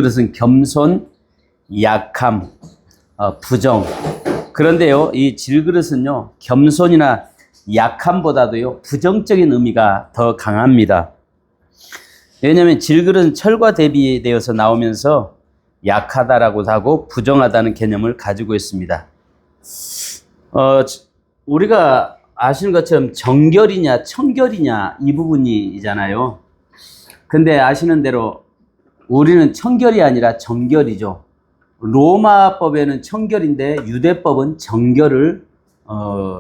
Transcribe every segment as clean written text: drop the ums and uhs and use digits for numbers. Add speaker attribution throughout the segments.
Speaker 1: 질그릇은 겸손, 약함, 부정. 그런데요, 이 질그릇은요, 겸손이나 약함보다도요, 부정적인 의미가 더 강합니다. 왜냐하면 질그릇은 철과 대비되어서 나오면서 약하다라고도 하고 부정하다는 개념을 가지고 있습니다. 우리가 아시는 것처럼 정결이냐 청결이냐 이 부분이잖아요. 근데 아시는 대로 우리는 청결이 아니라 정결이죠. 로마법에는 청결인데 유대법은 정결을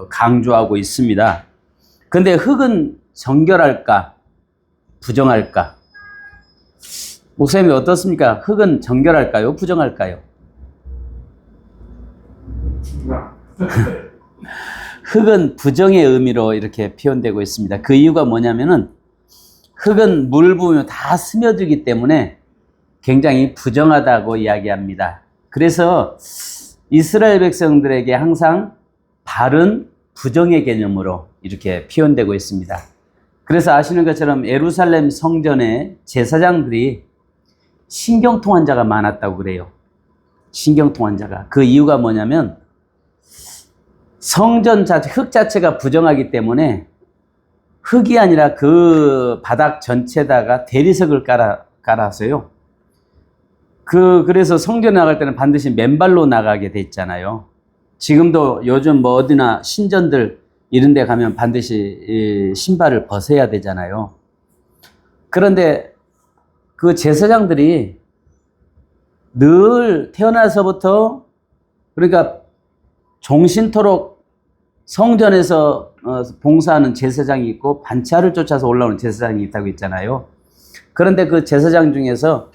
Speaker 1: 강조하고 있습니다. 근데 흙은 정결할까 부정할까? 목사님이 어떻습니까? 흙은 정결할까요? 부정할까요? 흙은 부정의 의미로 이렇게 표현되고 있습니다. 그 이유가 뭐냐면은 흙은 물을 부으면 다 스며들기 때문에 굉장히 부정하다고 이야기합니다. 그래서 이스라엘 백성들에게 항상 발은 부정의 개념으로 이렇게 표현되고 있습니다. 그래서 아시는 것처럼 예루살렘 성전에 제사장들이 신경통한 자가 많았다고 그래요. 신경통한 자가. 그 이유가 뭐냐면 성전 자체, 흙 자체가 부정하기 때문에 흙이 아니라 그 바닥 전체에다가 대리석을 깔아서요. 그래서 성전에 나갈 때는 반드시 맨발로 나가게 돼 있잖아요. 지금도 요즘 뭐 어디나 신전들 이런 데 가면 반드시 신발을 벗어야 되잖아요. 그런데 그 제사장들이 늘 태어나서부터 그러니까 종신토록 성전에서 봉사하는 제사장이 있고 반차를 쫓아서 올라오는 제사장이 있다고 했잖아요. 그런데 그 제사장 중에서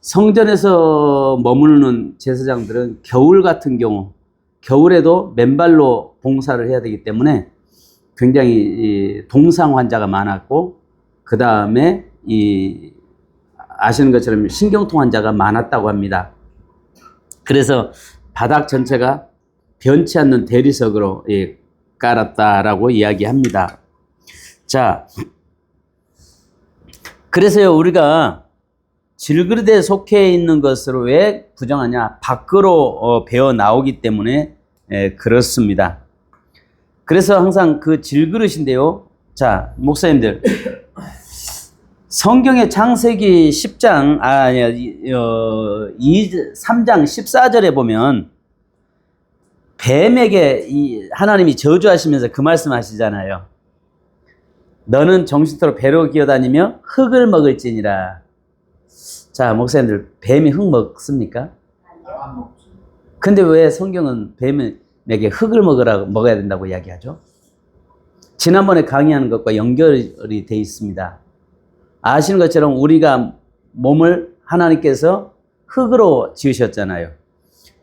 Speaker 1: 성전에서 머무르는 제사장들은 겨울 같은 경우 겨울에도 맨발로 봉사를 해야 되기 때문에 굉장히 동상 환자가 많았고 그 다음에 아시는 것처럼 신경통 환자가 많았다고 합니다. 그래서 바닥 전체가 변치 않는 대리석으로 깔았다라고 이야기합니다. 자, 그래서요 우리가 질그릇에 속해 있는 것으로 왜 부정하냐? 밖으로 배어 나오기 때문에 그렇습니다. 그래서 항상 그 질그릇인데요. 자, 목사님들 성경의 창세기 10장 3장 14절에 보면 뱀에게 하나님이 저주하시면서 그 말씀 하시잖아요. 너는 정신토록 배로 기어다니며 흙을 먹을지니라. 자, 목사님들 뱀이 흙 먹습니까? 근데 왜 성경은 뱀에게 흙을 먹어야 된다고 이야기하죠? 지난번에 강의하는 것과 연결이 돼 있습니다. 아시는 것처럼 우리가 몸을 하나님께서 흙으로 지으셨잖아요.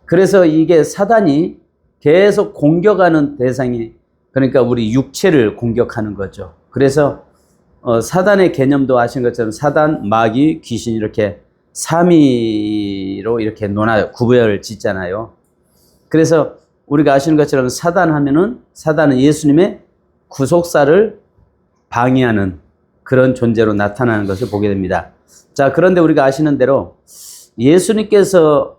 Speaker 1: 그래서 이게 사단이 계속 공격하는 대상이 그러니까 우리 육체를 공격하는 거죠. 그래서 사단의 개념도 아시는 것처럼 사단, 마귀, 귀신 이렇게 삼위로 이렇게 구별 짓잖아요. 그래서 우리가 아시는 것처럼 사단은 예수님의 구속사를 방해하는 그런 존재로 나타나는 것을 보게 됩니다. 자, 그런데 우리가 아시는 대로 예수님께서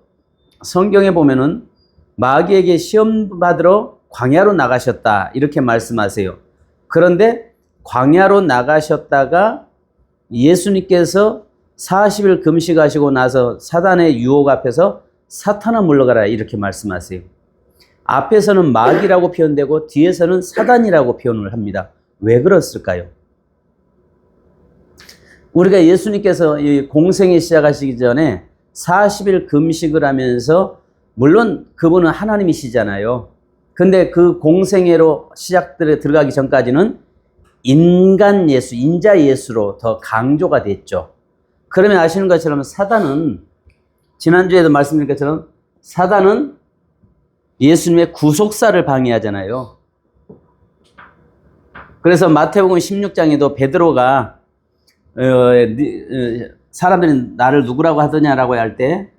Speaker 1: 성경에 보면은 마귀에게 시험 받으러 광야로 나가셨다 이렇게 말씀하세요. 그런데 광야로 나가셨다가 예수님께서 40일 금식하시고 나서 사단의 유혹 앞에서 사탄아 물러가라 이렇게 말씀하세요. 앞에서는 마귀라고 표현되고 뒤에서는 사단이라고 표현을 합니다. 왜 그랬을까요? 우리가 예수님께서 이 공생에 시작하시기 전에 40일 금식을 하면서 물론 그분은 하나님이시잖아요. 근데 그 공생애로 들어가기 전까지는 인간 예수, 인자 예수로 더 강조가 됐죠. 그러면 아시는 것처럼 사단은 지난주에도 말씀드린 것처럼 사단은 예수님의 구속사를 방해하잖아요. 그래서 마태복음 16장에도 베드로가 사람들이 나를 누구라고 하더냐라고 할 때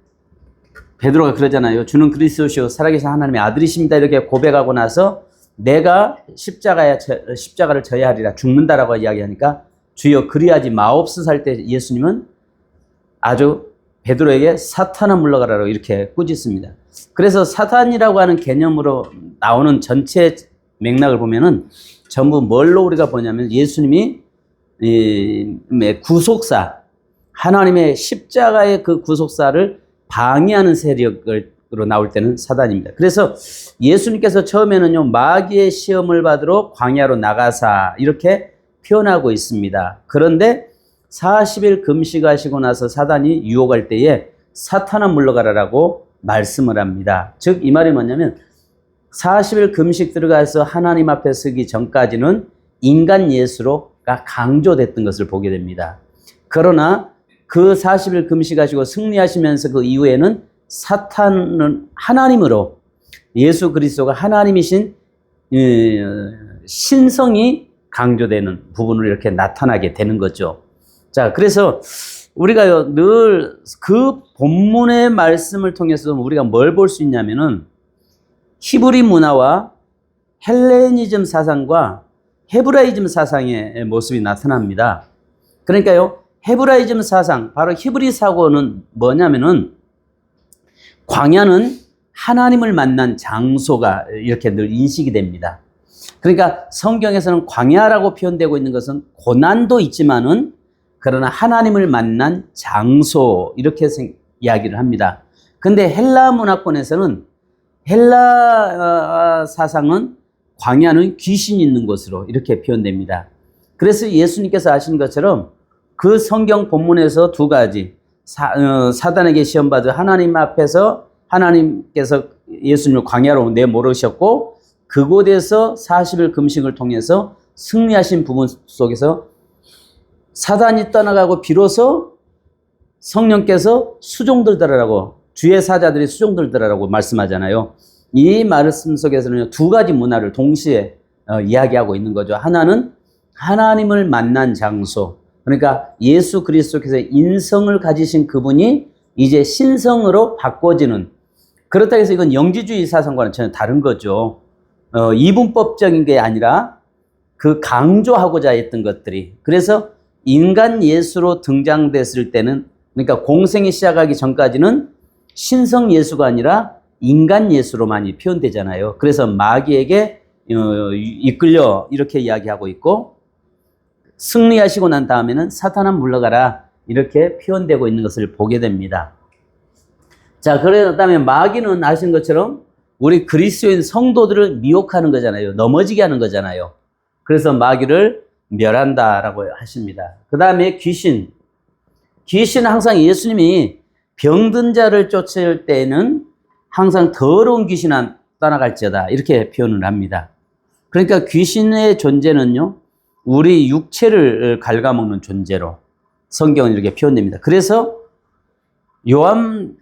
Speaker 1: 베드로가 그러잖아요. 주는 그리스도시요 살아계신 하나님의 아들이십니다. 이렇게 고백하고 나서 내가 십자가를 져야 하리라 죽는다라고 이야기하니까 주여 그리하지 마옵소서 할 때 예수님은 아주 베드로에게 사탄아 물러가라고 이렇게 꾸짖습니다. 그래서 사탄이라고 하는 개념으로 나오는 전체 맥락을 보면은 전부 뭘로 우리가 보냐면 예수님이 구속사, 하나님의 십자가의 그 구속사를 방해하는 세력으로 나올 때는 사단입니다. 그래서 예수님께서 처음에는요, 마귀의 시험을 받으러 광야로 나가사 이렇게 표현하고 있습니다. 그런데 40일 금식하시고 나서 사단이 유혹할 때에 사탄아 물러가라라고 말씀을 합니다. 즉 이 말이 뭐냐면 40일 금식 들어가서 하나님 앞에 서기 전까지는 인간 예수로가 강조됐던 것을 보게 됩니다. 그러나 그 40일 금식하시고 승리하시면서 그 이후에는 사탄은 하나님으로, 예수 그리스도가 하나님이신 신성이 강조되는 부분으로 이렇게 나타나게 되는 거죠. 자, 그래서 우리가 늘 그 본문의 말씀을 통해서 우리가 뭘 볼 수 있냐면은 히브리 문화와 헬레니즘 사상과 헤브라이즘 사상의 모습이 나타납니다. 그러니까요, 헤브라이즘 사상, 바로 히브리 사고는 뭐냐면은 광야는 하나님을 만난 장소가 이렇게 늘 인식이 됩니다. 그러니까 성경에서는 광야라고 표현되고 있는 것은 고난도 있지만은 그러나 하나님을 만난 장소 이렇게 이야기를 합니다. 근데 헬라 문화권에서는 헬라 사상은 광야는 귀신이 있는 곳으로 이렇게 표현됩니다. 그래서 예수님께서 하신 것처럼 그 성경 본문에서 두 가지 사단에게 시험받은 하나님 앞에서 하나님께서 예수님을 광야로 내몰으셨고 그곳에서 40일 금식을 통해서 승리하신 부분 속에서 사단이 떠나가고 비로소 성령께서 수종들더라라고, 주의 사자들이 수종들더라라고 말씀하잖아요. 이 말씀 속에서는 두 가지 문화를 동시에 이야기하고 있는 거죠. 하나는 하나님을 만난 장소, 그러니까 예수 그리스도께서 인성을 가지신 그분이 이제 신성으로 바꿔지는, 그렇다고 해서 이건 영지주의 사상과는 전혀 다른 거죠. 이분법적인 게 아니라 그 강조하고자 했던 것들이, 그래서 인간 예수로 등장됐을 때는, 그러니까 공생이 시작하기 전까지는 신성 예수가 아니라 인간 예수로 많이 표현되잖아요. 그래서 마귀에게 이끌려 이렇게 이야기하고 있고, 승리하시고 난 다음에는 사탄아 물러가라 이렇게 표현되고 있는 것을 보게 됩니다. 자, 그다음에 마귀는 아시는 것처럼 우리 그리스도인 성도들을 미혹하는 거잖아요. 넘어지게 하는 거잖아요. 그래서 마귀를 멸한다라고 하십니다. 그 다음에 귀신은 항상 예수님이 병든 자를 쫓을 때는 항상 더러운 귀신은 떠나갈지어다 이렇게 표현을 합니다. 그러니까 귀신의 존재는요, 우리 육체를 갉아먹는 존재로 성경은 이렇게 표현됩니다. 그래서 요한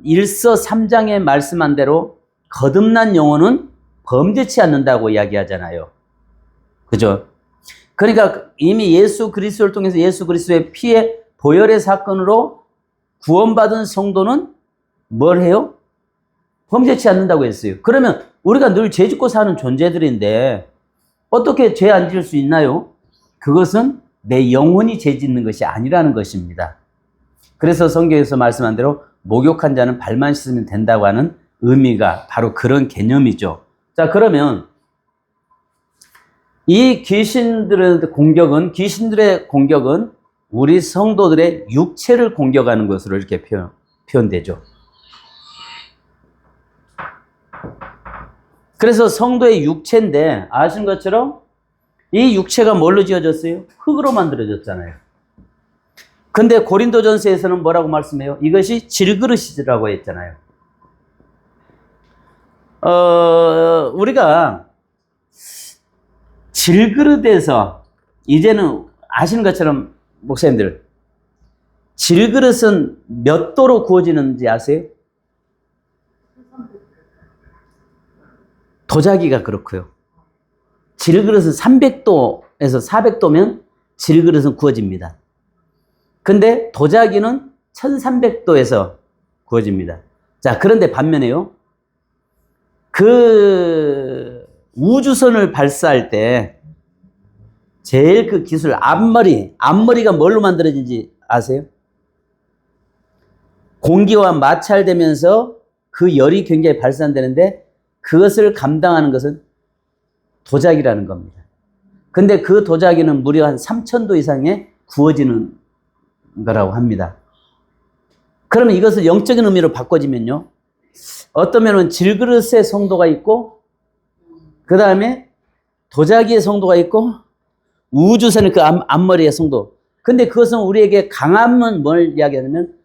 Speaker 1: 1서 3장에 말씀한 대로 거듭난 영혼은 범죄치 않는다고 이야기하잖아요. 그죠? 그러니까 이미 예수 그리스도를 통해서 예수 그리스도의 피의 보혈의 사건으로 구원받은 성도는 뭘 해요? 범죄치 않는다고 했어요. 그러면 우리가 늘 죄 짓고 사는 존재들인데 어떻게 죄 안 지을 수 있나요? 그것은 내 영혼이 죄 짓는 것이 아니라는 것입니다. 그래서 성경에서 말씀한 대로 목욕한 자는 발만 씻으면 된다고 하는 의미가 바로 그런 개념이죠. 자, 그러면 이 귀신들의 공격은 우리 성도들의 육체를 공격하는 것으로 이렇게 표현되죠. 그래서 성도의 육체인데 아시는 것처럼 이 육체가 뭘로 지어졌어요? 흙으로 만들어졌잖아요. 근데 고린도전서에서는 뭐라고 말씀해요? 이것이 질그릇이라고 했잖아요. 우리가 질그릇에서 이제는 아시는 것처럼 목사님들, 질그릇은 몇 도로 구워지는지 아세요? 도자기가 그렇고요. 질그릇은 300도에서 400도면 질그릇은 구워집니다. 근데 도자기는 1300도에서 구워집니다. 자, 그런데 반면에요, 그 우주선을 발사할 때 제일 그 기술 앞머리가 뭘로 만들어진지 아세요? 공기와 마찰되면서 그 열이 굉장히 발산되는데 그것을 감당하는 것은 도자기라는 겁니다. 근데 그 도자기는 무려 한 3000도 이상에 구워지는 거라고 합니다. 그러면 이것을 영적인 의미로 바꿔지면요. 어떤 면은 질그릇의 성도가 있고, 그 다음에 도자기의 성도가 있고, 우주선의 그 앞머리의 성도. 근데 그것은 우리에게 강함은 뭘 이야기하냐면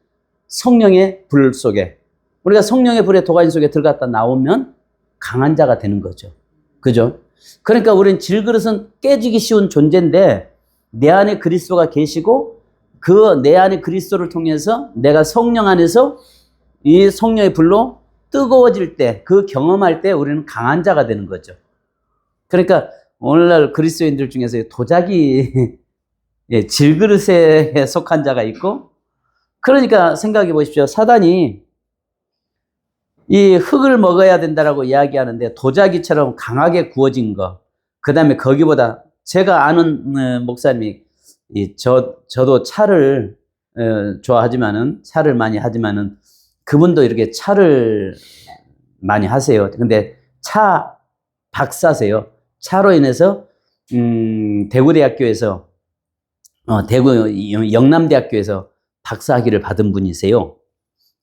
Speaker 1: 성령의 불 속에, 우리가 성령의 불의 도가니 속에 들어갔다 나오면 강한 자가 되는 거죠. 그죠? 그러니까 우리는 질그릇은 깨지기 쉬운 존재인데 내 안에 그리스도가 계시고 그 내 안에 그리스도를 통해서 내가 성령 안에서 이 성령의 불로 뜨거워질 때, 그 경험할 때 우리는 강한 자가 되는 거죠. 그러니까 오늘날 그리스도인들 중에서 도자기 질그릇에 속한 자가 있고, 그러니까 생각해 보십시오. 사단이 이 흙을 먹어야 된다라고 이야기하는데 도자기처럼 강하게 구워진 거, 그 다음에 거기보다 제가 아는 목사님이 저도 차를 좋아하지만은 차를 많이 하지만은 그분도 이렇게 차를 많이 하세요. 근데 차 박사세요. 차로 인해서 대구대학교에서 대구 영남대학교에서 박사학위를 받은 분이세요.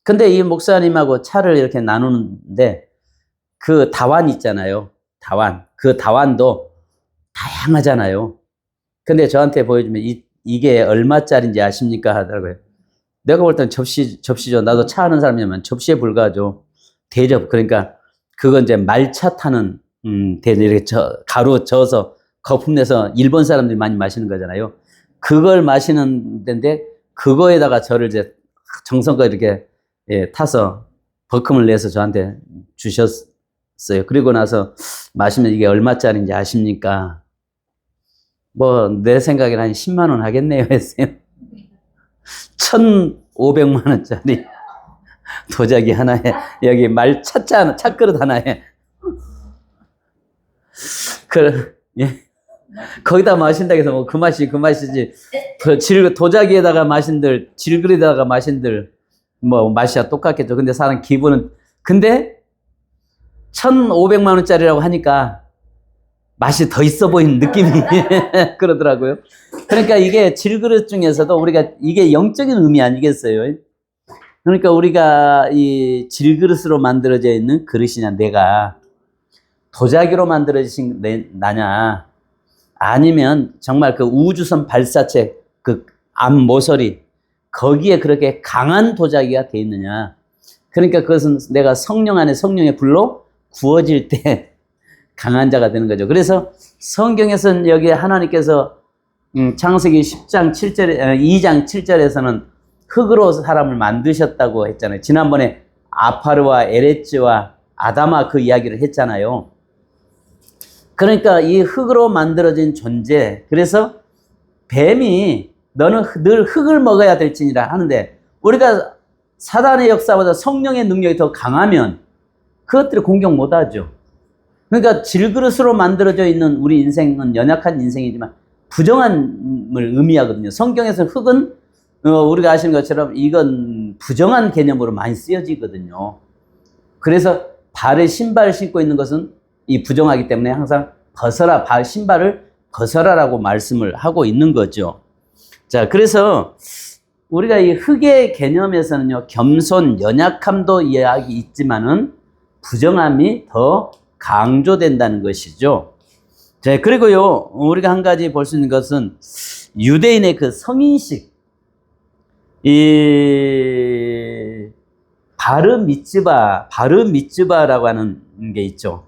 Speaker 1: 근데 이 목사님하고 차를 이렇게 나누는데 그 다완 있잖아요. 다완. 그 다완도 다양하잖아요. 근데 저한테 보여주면 이게 얼마짜리인지 아십니까? 하더라고요. 내가 볼 땐 접시죠. 나도 차 하는 사람이면 접시에 불과하죠. 대접. 그러니까 그건 이제 말차 타는 대접, 이렇게 가루 저어서 거품 내서 일본 사람들이 많이 마시는 거잖아요. 그걸 마시는 데인데 그거에다가 저를 이제 정성껏 이렇게 타서 버금을 내서 저한테 주셨어요. 그리고 나서 마시면 이게 얼마짜리인지 아십니까? 뭐 내 생각에는 한 10만 원 하겠네요 했어요. 1,500만 원짜리 도자기 하나에 여기 차그릇 하나에 예. 거기다 마신다고 해서 뭐 그 맛이지. 도자기에다가 마신들, 질그릇에다가 마신들 뭐 맛이야 똑같겠죠. 근데 사람 기분은, 근데 1,500만 원짜리라고 하니까 맛이 더 있어 보이는 느낌이 그러더라고요. 그러니까 이게 질그릇 중에서도 우리가 이게 영적인 의미 아니겠어요? 그러니까 우리가 이 질그릇으로 만들어져 있는 그릇이냐, 내가 도자기로 만들어진 나냐, 아니면 정말 그 우주선 발사체 그 앞 모서리 거기에 그렇게 강한 도자기가 돼 있느냐. 그러니까 그것은 내가 성령 안에 성령의 불로 구워질 때 강한 자가 되는 거죠. 그래서 성경에서는 여기 하나님께서 창세기 10장 7절에 2장 7절에서는 흙으로 사람을 만드셨다고 했잖아요. 지난번에 아파르와 에레츠와 아담아 그 이야기를 했잖아요. 그러니까 이 흙으로 만들어진 존재, 그래서 뱀이 너는 늘 흙을 먹어야 될지니라 하는데, 우리가 사단의 역사보다 성령의 능력이 더 강하면 그것들을 공격 못하죠. 그러니까 질그릇으로 만들어져 있는 우리 인생은 연약한 인생이지만 부정함을 의미하거든요. 성경에서 흙은 우리가 아시는 것처럼 이건 부정한 개념으로 많이 쓰여지거든요. 그래서 발에 신발을 신고 있는 것은 이 부정하기 때문에 항상 벗어라, 신발을 벗어라라고 말씀을 하고 있는 거죠. 자, 그래서 우리가 이 흙의 개념에서는요, 겸손, 연약함도 이야기 있지만은 부정함이 더 강조된다는 것이죠. 자, 그리고요, 우리가 한 가지 볼 수 있는 것은 유대인의 그 성인식, 이 바르 미츠바라고 하는 게 있죠.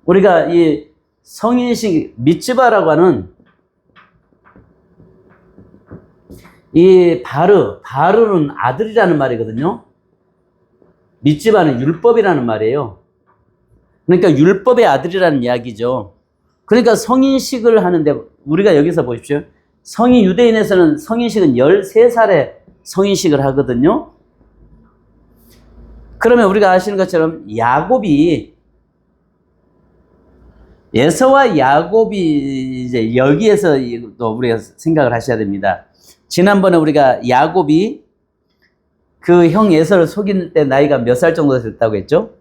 Speaker 1: 우리가 이 성인식 미츠바라고 하는 이 바르는 아들이라는 말이거든요. 미츠바는 율법이라는 말이에요. 그러니까 율법의 아들이라는 이야기죠. 그러니까 성인식을 하는데, 우리가 여기서 보십시오. 유대인에서는 성인식은 13살에 성인식을 하거든요. 그러면 우리가 아시는 것처럼 야곱이, 에서와 야곱이 이제 여기에서 또 우리가 생각을 하셔야 됩니다. 지난번에 우리가 야곱이 그 형 에서를 속일 때 나이가 몇 살 정도 됐다고 했죠?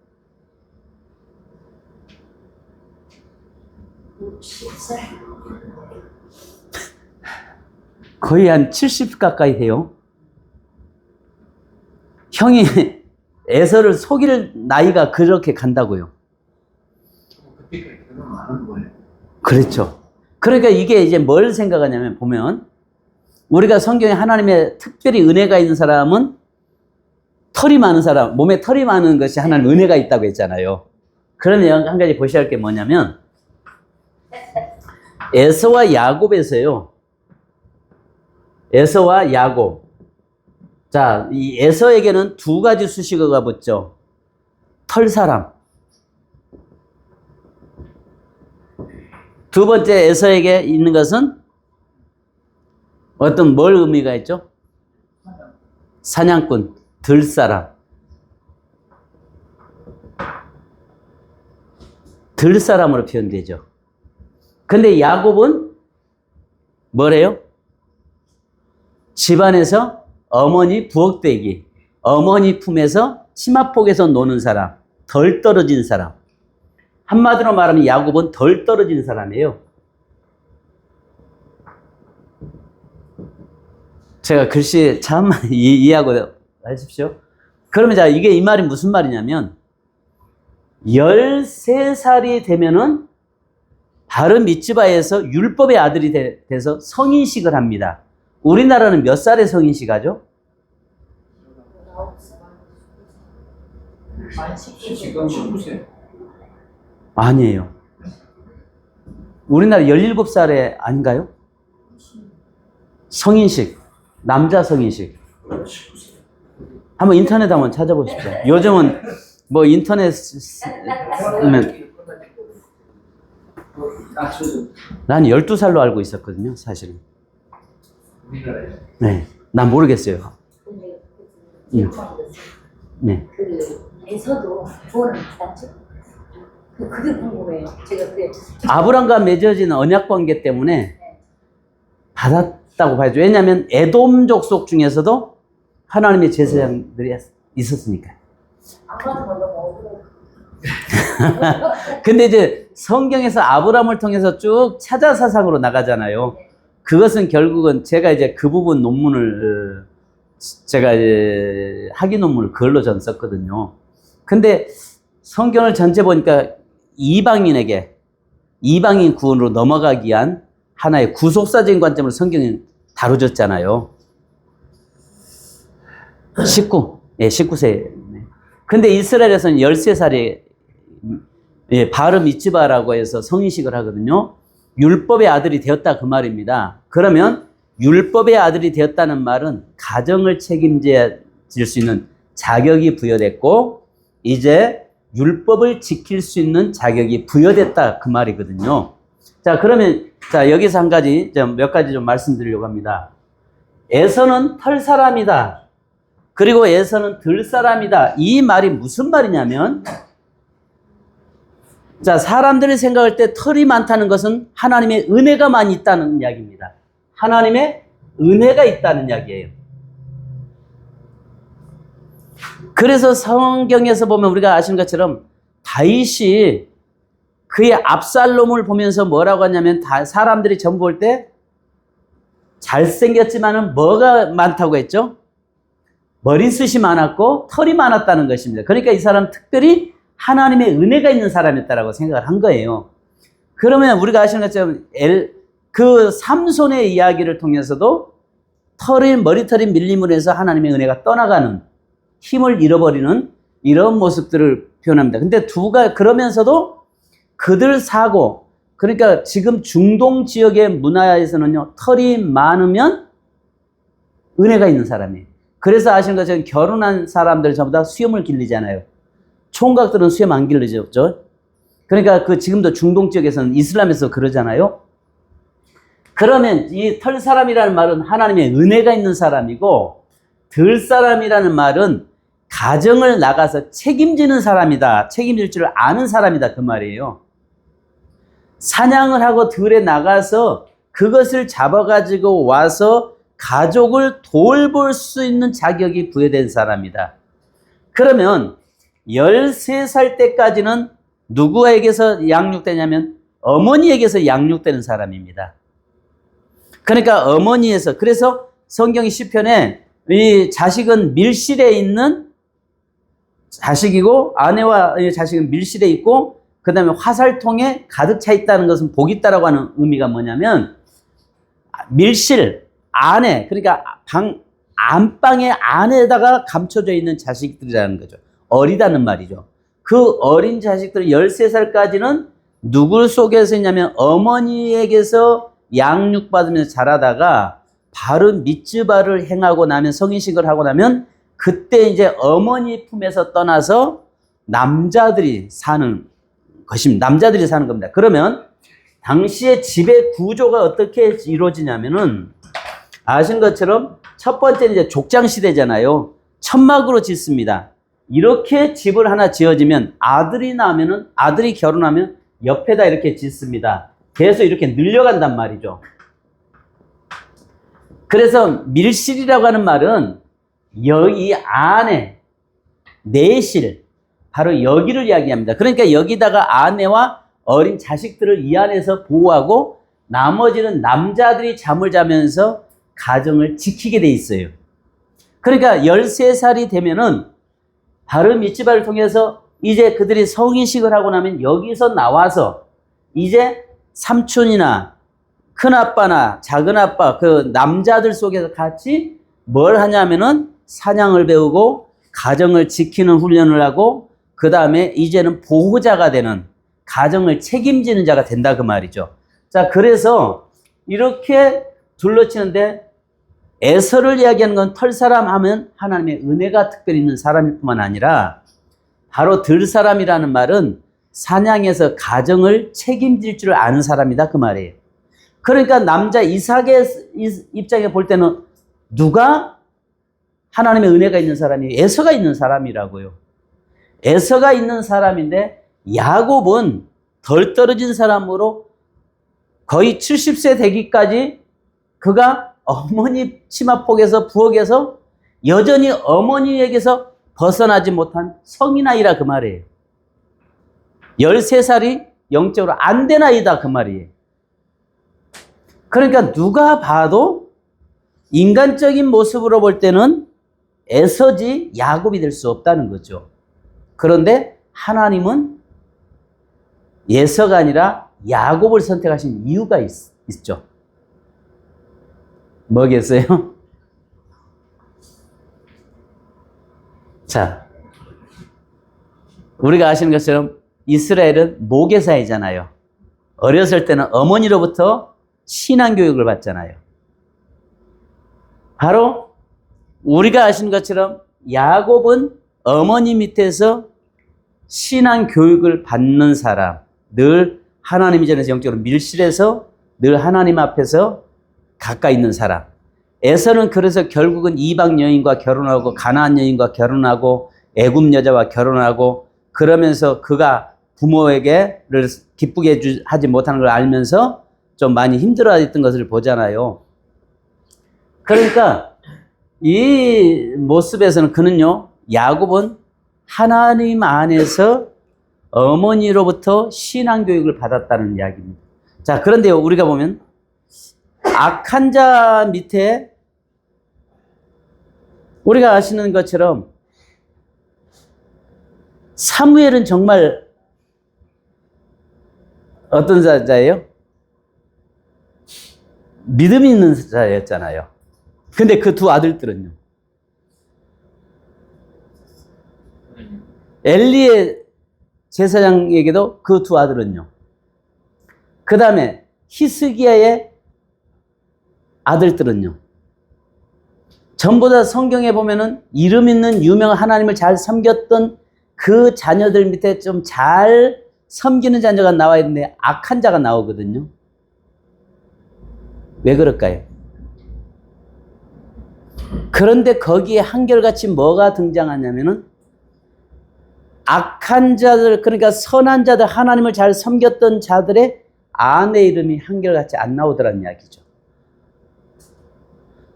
Speaker 2: 60살?
Speaker 1: 거의 한 70 가까이 돼요. 형이 에서를 속일 나이가 그렇게 간다고요.
Speaker 3: 그때까지 그런 많은 거예요.
Speaker 1: 그렇죠. 그러니까 이게 이제 뭘 생각하냐면 보면 우리가 성경에 하나님의 특별히 은혜가 있는 사람은 털이 많은 사람, 몸에 털이 많은 것이 하나님 은혜가 있다고 했잖아요. 그러면 한 가지 보셔야 할 게 뭐냐면 에서와 야곱에서요. 에서와 야곱. 자, 이 에서에게는 두 가지 수식어가 붙죠. 털사람. 두 번째 에서에게 있는 것은 어떤 뭘 의미가 있죠? 사냥꾼, 들사람. 들사람으로 표현되죠. 근데 야곱은 뭐래요? 집안에서 어머니 부엌대기, 어머니 품에서 치마폭에서 노는 사람, 덜 떨어진 사람. 한마디로 말하면 야곱은 덜 떨어진 사람이에요. 제가 글씨 참 이해하고 하십시오. 그러면 자, 이게 이 말이 무슨 말이냐면 13살이 되면은 바른 미츠바에서 율법의 아들이 돼서 성인식을 합니다. 우리나라는 몇 살에 성인식 하죠?
Speaker 3: 지금 19세.
Speaker 1: 아니에요. 우리나라 17살에 아닌가요? 성인식. 남자 성인식.
Speaker 3: 19세.
Speaker 1: 한번 인터넷 한번 찾아보십시오. 요즘은 뭐 인터넷 쓰면 난 12살로 알고 있었거든요, 사실은.
Speaker 3: 우리나라에.
Speaker 1: 네. 난 모르겠어요.
Speaker 2: 근데
Speaker 1: 네. 네.
Speaker 2: 그 에서도 구원을 받았죠? 그게 궁금해요. 제가 그래.
Speaker 1: 아브람과 맺어진 언약 관계 때문에 받았다고 봐야죠. 왜냐하면 에돔 족속 중에서도 하나님의 제사장들이 있었으니까.
Speaker 2: 안 받은 건 너무 억울해.
Speaker 1: 근데 이제 성경에서 아브람을 통해서 쭉 찾아 사상으로 나가잖아요. 그것은 결국은 제가 이제 그 부분 논문을 제가 이제 학위 논문을 그걸로 전 썼거든요. 근데 성경을 전체 보니까 이방인에게 이방인 구원으로 넘어가기 위한 하나의 구속사적인 관점으로 성경이 다루졌잖아요. 19세. 근데 이스라엘에서는 13살에 바르 미츠바라고 해서 성인식을 하거든요. 율법의 아들이 되었다 그 말입니다. 그러면 율법의 아들이 되었다는 말은 가정을 책임질 수 있는 자격이 부여됐고 이제 율법을 지킬 수 있는 자격이 부여됐다 그 말이거든요. 자, 그러면 자, 여기서 한 가지 몇 가지 좀 말씀드리려고 합니다. 에서는 털 사람이다. 그리고 에서는 들 사람이다. 이 말이 무슨 말이냐면 자, 사람들이 생각할 때 털이 많다는 것은 하나님의 은혜가 많이 있다는 이야기입니다. 하나님의 은혜가 있다는 이야기예요. 그래서 성경에서 보면 우리가 아시는 것처럼 다윗이 그의 압살롬을 보면서 뭐라고 하냐면 사람들이 전부 볼 때 잘생겼지만은 뭐가 많다고 했죠? 머리숱이 많았고 털이 많았다는 것입니다. 그러니까 이 사람 특별히 하나님의 은혜가 있는 사람이었다라고 생각을 한 거예요. 그러면 우리가 아시는 것처럼 그 삼손의 이야기를 통해서도 머리털이 밀림으로 해서 하나님의 은혜가 떠나가는 힘을 잃어버리는 이런 모습들을 표현합니다. 근데 그러면서도 그들 사고, 그러니까 지금 중동 지역의 문화에서는요, 털이 많으면 은혜가 있는 사람이에요. 그래서 아시는 것처럼 결혼한 사람들 전부 다 수염을 길리잖아요. 총각들은 수염 안 길르죠. 그러니까 지금도 중동 지역에서는 이슬람에서 그러잖아요. 그러면 이 털 사람이라는 말은 하나님의 은혜가 있는 사람이고, 들 사람이라는 말은 가정을 나가서 책임지는 사람이다. 책임질 줄 아는 사람이다. 그 말이에요. 사냥을 하고 들에 나가서 그것을 잡아가지고 와서 가족을 돌볼 수 있는 자격이 부여된 사람이다. 그러면 13살 때까지는 누구에게서 양육되냐면 어머니에게서 양육되는 사람입니다. 그러니까 어머니에서, 그래서 성경 시편에 이 자식은 밀실에 있는 자식이고 아내와 자식은 밀실에 있고 그 다음에 화살통에 가득 차 있다는 것은 복이 있다라고 하는 의미가 뭐냐면 밀실 안에, 그러니까 안방의 안에다가 감춰져 있는 자식들이라는 거죠. 어리다는 말이죠. 그 어린 자식들은 13살까지는 누굴 속에서 있냐면 어머니에게서 양육받으면서 자라다가 바른 미tz바를 행하고 나면, 성인식을 하고 나면 그때 이제 어머니 품에서 떠나서 남자들이 사는 것입니다. 남자들이 사는 겁니다. 그러면 당시의 집의 구조가 어떻게 이루어지냐면은 아시는 것처럼 첫 번째는 이제 족장 시대잖아요. 천막으로 짓습니다. 이렇게 집을 하나 지어지면 아들이 결혼하면 옆에다 이렇게 짓습니다. 계속 이렇게 늘려간단 말이죠. 그래서 밀실이라고 하는 말은 여기 안에 내실, 바로 여기를 이야기합니다. 그러니까 여기다가 아내와 어린 자식들을 이 안에서 보호하고 나머지는 남자들이 잠을 자면서 가정을 지키게 돼 있어요. 그러니까 13살이 되면은 바른 미tz바를 통해서 이제 그들이 성인식을 하고 나면 여기서 나와서 이제 삼촌이나 큰아빠나 작은아빠, 그 남자들 속에서 같이 뭘 하냐면은 사냥을 배우고 가정을 지키는 훈련을 하고 그 다음에 이제는 보호자가 되는, 가정을 책임지는 자가 된다 그 말이죠. 자, 그래서 이렇게 둘러치는데 에서를 이야기하는 건 털사람 하면 하나님의 은혜가 특별히 있는 사람일 뿐만 아니라 바로 들사람이라는 말은 사냥해서 가정을 책임질 줄 아는 사람이다 그 말이에요. 그러니까 남자 이삭의 입장에 볼 때는 누가 하나님의 은혜가 있는 사람이 에서가 있는 사람이라고요. 에서가 있는 사람인데 야곱은 덜 떨어진 사람으로 거의 70세 되기까지 그가 어머니 치마폭에서 부엌에서 여전히 어머니에게서 벗어나지 못한 성인아이라 그 말이에요. 13살이 영적으로 안 된 아이다 그 말이에요. 그러니까 누가 봐도 인간적인 모습으로 볼 때는 에서지 야곱이 될 수 없다는 거죠. 그런데 하나님은 에서가 아니라 야곱을 선택하신 이유가 있죠. 뭐겠어요? 자, 우리가 아시는 것처럼 이스라엘은 모계사이잖아요. 어렸을 때는 어머니로부터 신앙교육을 받잖아요. 바로 우리가 아시는 것처럼 야곱은 어머니 밑에서 신앙교육을 받는 사람, 늘 하나님이 전에서 영적으로 밀실해서 늘 하나님 앞에서 가까이 있는 사람. 에서는 그래서 결국은 이방 여인과 결혼하고 가나안 여인과 결혼하고 애굽 여자와 결혼하고 그러면서 그가 부모에게를 기쁘게 하지 못하는 걸 알면서 좀 많이 힘들어했던 것을 보잖아요. 그러니까 이 모습에서는 그는요, 야곱은 하나님 안에서 어머니로부터 신앙교육을 받았다는 이야기입니다. 자, 그런데요, 우리가 보면 악한 자 밑에 우리가 아시는 것처럼 사무엘은 정말 어떤 자예요? 믿음이 있는 자였잖아요. 근데 그 두 아들들은요. 엘리의 제사장에게도 그 두 아들은요. 그 다음에 히스기야의 아들들은요. 전부 다 성경에 보면은 이름 있는 유명한 하나님을 잘 섬겼던 그 자녀들 밑에 좀 잘 섬기는 자녀가 나와야 되는데 악한 자가 나오거든요. 왜 그럴까요? 그런데 거기에 한결같이 뭐가 등장하냐면은 악한 자들, 그러니까 선한 자들, 하나님을 잘 섬겼던 자들의 아내 이름이 한결같이 안 나오더라는 이야기죠.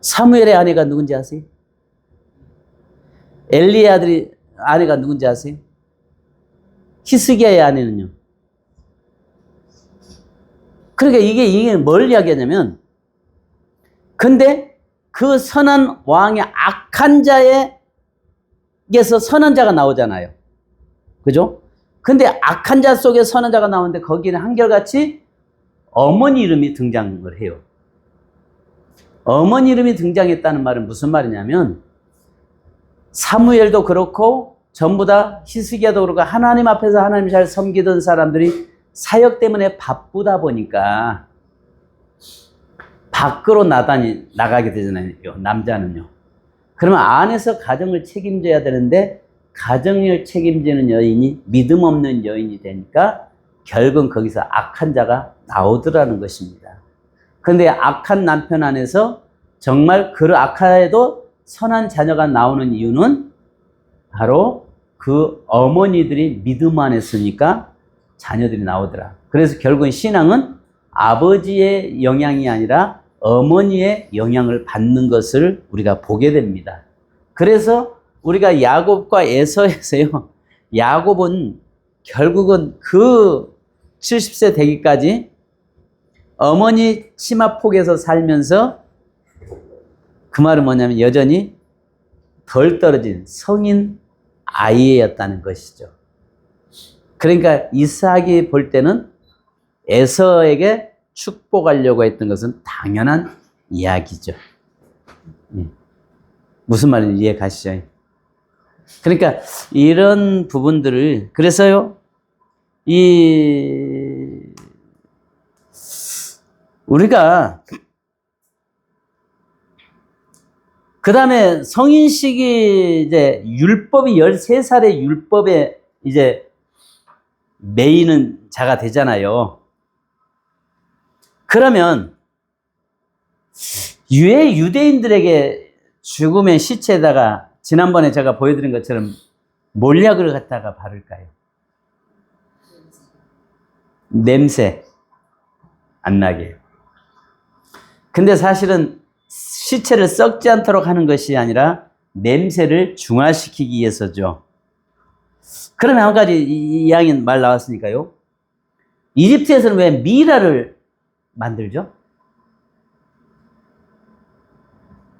Speaker 1: 사무엘의 아내가 누군지 아세요? 엘리의 아내가 누군지 아세요? 히스기야의 아내는요. 그러니까 이게 뭘 이야기하냐면, 근데 그 선한 왕의 악한 자에게서 선한 자가 나오잖아요. 그죠? 근데 악한 자 속에 선한 자가 나오는데 거기는 한결같이 어머니 이름이 등장을 해요. 어머니 이름이 등장했다는 말은 무슨 말이냐면, 사무엘도 그렇고 전부 다 히스기야도 그렇고 하나님 앞에서 하나님 잘 섬기던 사람들이 사역 때문에 바쁘다 보니까 밖으로 나가게 되잖아요. 남자는요. 그러면 안에서 가정을 책임져야 되는데 가정을 책임지는 여인이 믿음 없는 여인이 되니까 결국은 거기서 악한 자가 나오더라는 것입니다. 그런데 악한 남편 안에서 정말 그 악하에도 선한 자녀가 나오는 이유는 바로 그 어머니들이 믿음 안에 있으니까 자녀들이 나오더라. 그래서 결국은 신앙은 아버지의 영향이 아니라 어머니의 영향을 받는 것을 우리가 보게 됩니다. 그래서 우리가 야곱과 에서에서요, 야곱은 결국은 그 70세 되기까지 어머니 치마폭에서 살면서 그 말은 뭐냐면 여전히 덜 떨어진 성인 아이였다는 것이죠. 그러니까 이삭이 볼 때는 에서에게 축복하려고 했던 것은 당연한 이야기죠. 무슨 말인지 이해 가시죠? 그러니까 이런 부분들을, 그래서요, 우리가 그 다음에 성인식이 이제 율법이 13살의 율법에 이제 매이는 자가 되잖아요. 그러면 왜 유대인들에게 죽음의 시체에다가 지난번에 제가 보여드린 것처럼 몰약을 갖다가 바를까요? 냄새 안 나게. 근데 사실은 시체를 썩지 않도록 하는 것이 아니라 냄새를 중화시키기 위해서죠. 그러면 한 가지 이야기 말 나왔으니까요. 이집트에서는 왜 미라를 만들죠?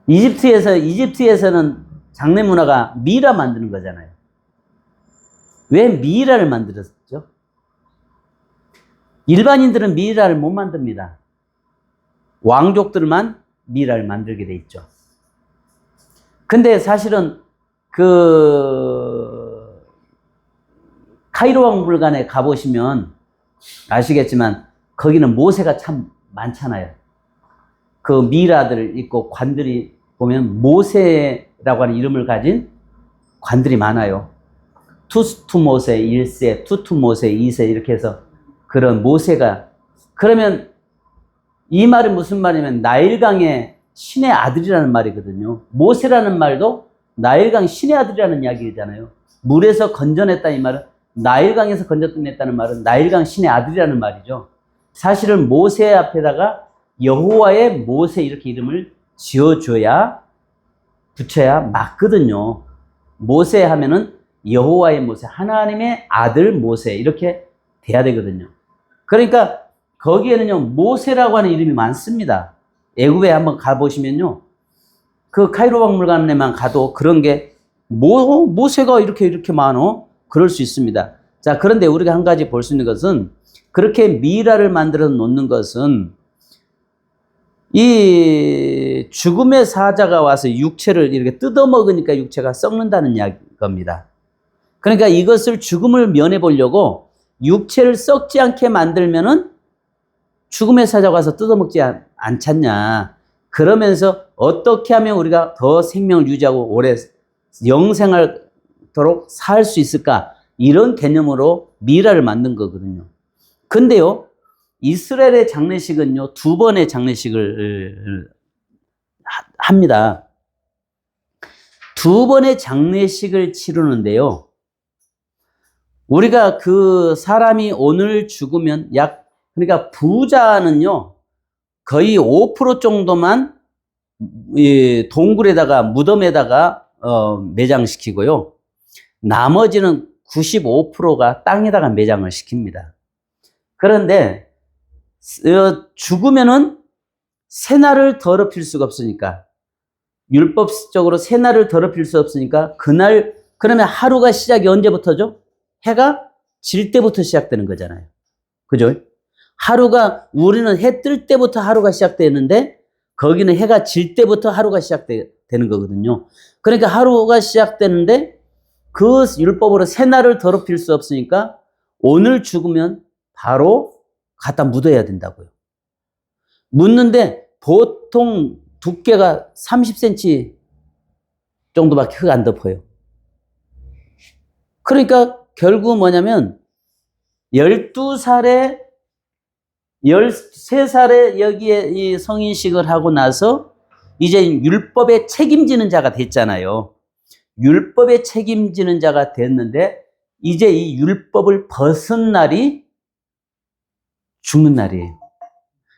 Speaker 1: 이집트에서는 장례 문화가 미라 만드는 거잖아요. 왜 미라를 만들었죠? 일반인들은 미라를 못 만듭니다. 왕족들만 미라를 만들게 돼 있죠. 근데 사실은 카이로 박물관에 가보시면 아시겠지만 거기는 모세가 참 많잖아요. 그 미라들 있고 관들이 보면 모세라고 하는 이름을 가진 관들이 많아요. 투스투모세 1세, 투투모세 2세 이렇게 해서 그런 모세가, 그러면 이 말은 무슨 말이냐면 나일강의 신의 아들이라는 말이거든요. 모세라는 말도 나일강 신의 아들이라는 이야기잖아요. 물에서 건져냈다 이 말은, 나일강에서 건져냈다는 말은 나일강 신의 아들이라는 말이죠. 사실은 모세 앞에다가 여호와의 모세 이렇게 이름을 붙여야 맞거든요. 모세 하면은 여호와의 모세, 하나님의 아들 모세 이렇게 돼야 되거든요. 그러니까 거기에는요 모세라고 하는 이름이 많습니다. 애굽에 한번 가보시면요, 그 카이로 박물관에만 가도 그런 게 모세가 이렇게 많어? 그럴 수 있습니다. 자, 그런데 우리가 한 가지 볼 수 있는 것은, 그렇게 미라를 만들어 놓는 것은 이 죽음의 사자가 와서 육체를 이렇게 뜯어 먹으니까 육체가 썩는다는 겁니다. 그러니까 이것을 죽음을 면해 보려고 육체를 썩지 않게 만들면은 죽음의 사자가 와서 뜯어 먹지 않잖냐. 그러면서 어떻게 하면 우리가 더 생명을 유지하고 오래 영생하도록 살 수 있을까? 이런 개념으로 미라를 만든 거거든요. 근데요, 이스라엘의 장례식은요, 2번의 장례식을 합니다. 2번의 장례식을 치르는데요, 우리가 그 사람이 오늘 죽으면 그러니까 부자는요, 거의 5% 정도만 이 동굴에다가 무덤에다가 매장시키고요. 나머지는 95%가 땅에다가 매장을 시킵니다. 그런데 죽으면은 새날을 더럽힐 수가 없으니까, 율법적으로 새날을 더럽힐 수 없으니까 그날, 그러면 하루가 시작이 언제부터죠? 해가 질 때부터 시작되는 거잖아요. 그죠? 하루가, 우리는 해 뜰 때부터 하루가 시작되는데 거기는 해가 질 때부터 하루가 시작되는 거거든요. 그러니까 하루가 시작되는데 그 율법으로 새날을 더럽힐 수 없으니까 오늘 죽으면 바로 갖다 묻어야 된다고요. 묻는데 보통 두께가 30cm 정도밖에 흙 안 덮어요. 그러니까 결국 뭐냐면 12살에 13살에 여기에 이 성인식을 하고 나서 이제 율법에 책임지는 자가 됐잖아요. 율법에 책임지는 자가 됐는데 이제 이 율법을 벗은 날이 죽는 날이에요.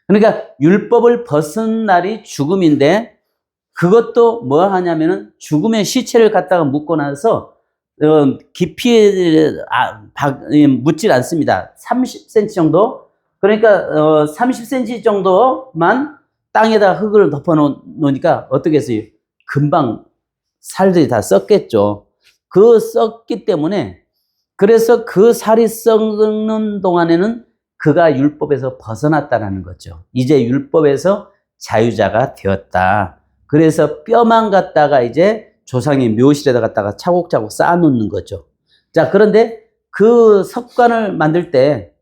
Speaker 1: 그러니까 율법을 벗은 날이 죽음인데, 그것도 뭐 하냐면은 죽음의 시체를 갖다가 묻고 나서 깊이 묻질 않습니다. 30cm 정도. 그러니까 30cm 정도만 땅에다 흙을 덮어 놓으니까 어떻게 했어요? 금방 살들이 다 썩겠죠. 그 썩기 때문에, 그래서 그 살이 썩는 동안에는 그가 율법에서 벗어났다는 거죠. 이제 율법에서 자유자가 되었다. 그래서 뼈만 갖다가 이제 조상의 묘실에다 갖다가 차곡차곡 쌓아놓는 거죠. 자, 그런데 그 석관을 만들 때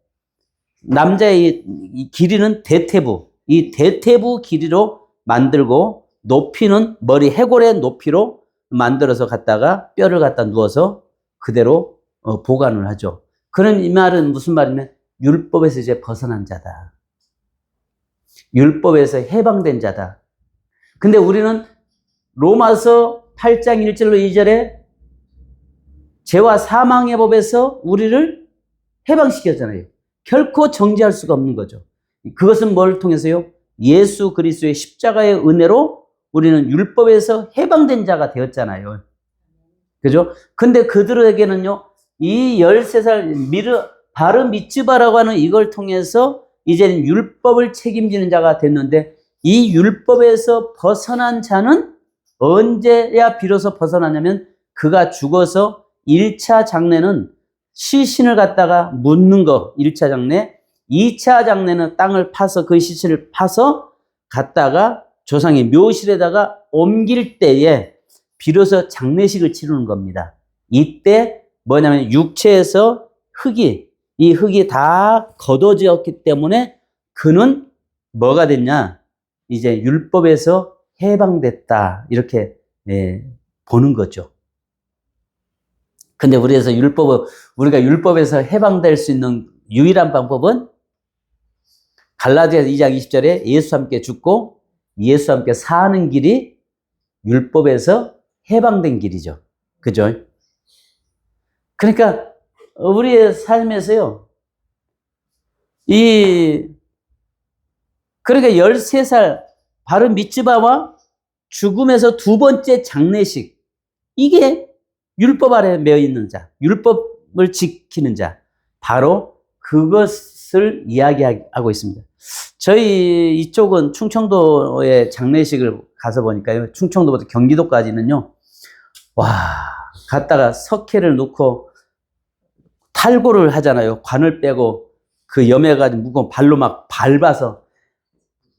Speaker 1: 남자의 이 길이는 대퇴부, 이 대퇴부 길이로 만들고 높이는 머리 해골의 높이로 만들어서 갖다가 뼈를 갖다 누워서 그대로 보관을 하죠. 그럼 이 말은 무슨 말이냐면 율법에서 이제 벗어난 자다. 율법에서 해방된 자다. 근데 우리는 로마서 8장 1절로 2절에 죄와 사망의 법에서 우리를 해방시켰잖아요. 결코 정죄할 수가 없는 거죠. 그것은 뭘 통해서요? 예수 그리스도의 십자가의 은혜로 우리는 율법에서 해방된 자가 되었잖아요. 그죠? 근데 그들에게는요, 이 13살 바르 미츠바라고 하는 이걸 통해서 이제는 율법을 책임지는 자가 됐는데, 이 율법에서 벗어난 자는 언제야 비로소 벗어나냐면 그가 죽어서 1차 장례는 시신을 갖다가 묻는 거, 1차 장례. 2차 장례는 땅을 파서 그 시신을 파서 갖다가 조상의 묘실에다가 옮길 때에 비로소 장례식을 치르는 겁니다. 이때 뭐냐면 육체에서 이 흙이 다 걷어지었기 때문에 그는 뭐가 됐냐? 이제 율법에서 해방됐다. 이렇게 보는 거죠. 근데 우리가 율법에서 해방될 수 있는 유일한 방법은 갈라디아서 2장 20절에 예수와 함께 죽고 예수와 함께 사는 길이 율법에서 해방된 길이죠. 그죠? 그러니까 우리의 삶에서요, 그러니까 13살 바로 미츠바와 죽음에서 두 번째 장례식, 이게 율법 아래 매여 있는 자, 율법을 지키는 자, 바로 그것을 이야기하고 있습니다. 저희 이쪽은 충청도의 장례식을 가서 보니까요, 충청도부터 경기도까지는요, 와, 갔다가 석회를 놓고 탈고를 하잖아요. 관을 빼고 그 염해가지고 무거운 발로 막 밟아서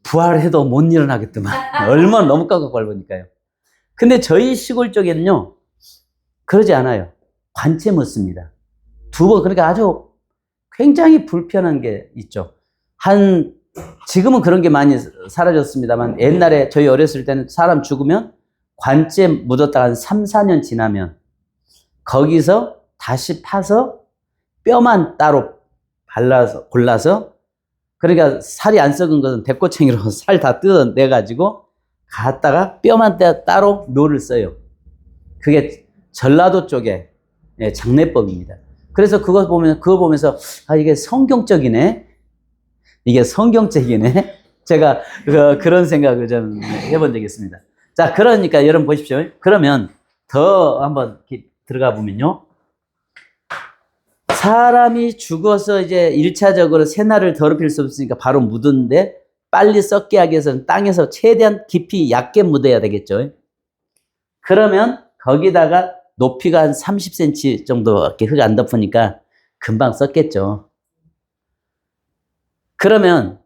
Speaker 1: 부활해도 못 일어나겠더만. 얼마나 너무 깎아밟으니까요. 근데 저희 시골 쪽에는요, 그러지 않아요. 관체 묻습니다. 두 번, 그러니까 아주 굉장히 불편한 게 있죠. 지금은 그런 게 많이 사라졌습니다만, 옛날에 저희 어렸을 때는 사람 죽으면 관체 묻었다가 한 3, 4년 지나면 거기서 다시 파서 뼈만 따로 골라서, 그러니까 살이 안 썩은 것은 대꼬챙이로 살 다 뜯어내가지고 갖다가 뼈만 따로 묘를 써요. 그게 전라도 쪽에 장례법입니다. 그래서 그거 보면서 이게 성경적이네. 이게 성경적이네. 제가 그런 생각을 저는 해본 적이 있습니다. 자, 그러니까 여러분 보십시오. 그러면 더 한번 이렇게 들어가 보면요. 사람이 죽어서 이제 1차적으로 새날을 더럽힐 수 없으니까 바로 묻는데 빨리 썩게 하기 위해서는 땅에서 최대한 깊이 얕게 묻어야 되겠죠. 그러면 거기다가 높이가 한 30cm 정도 이렇게 흙 안 덮으니까 금방 썩겠죠. 그러면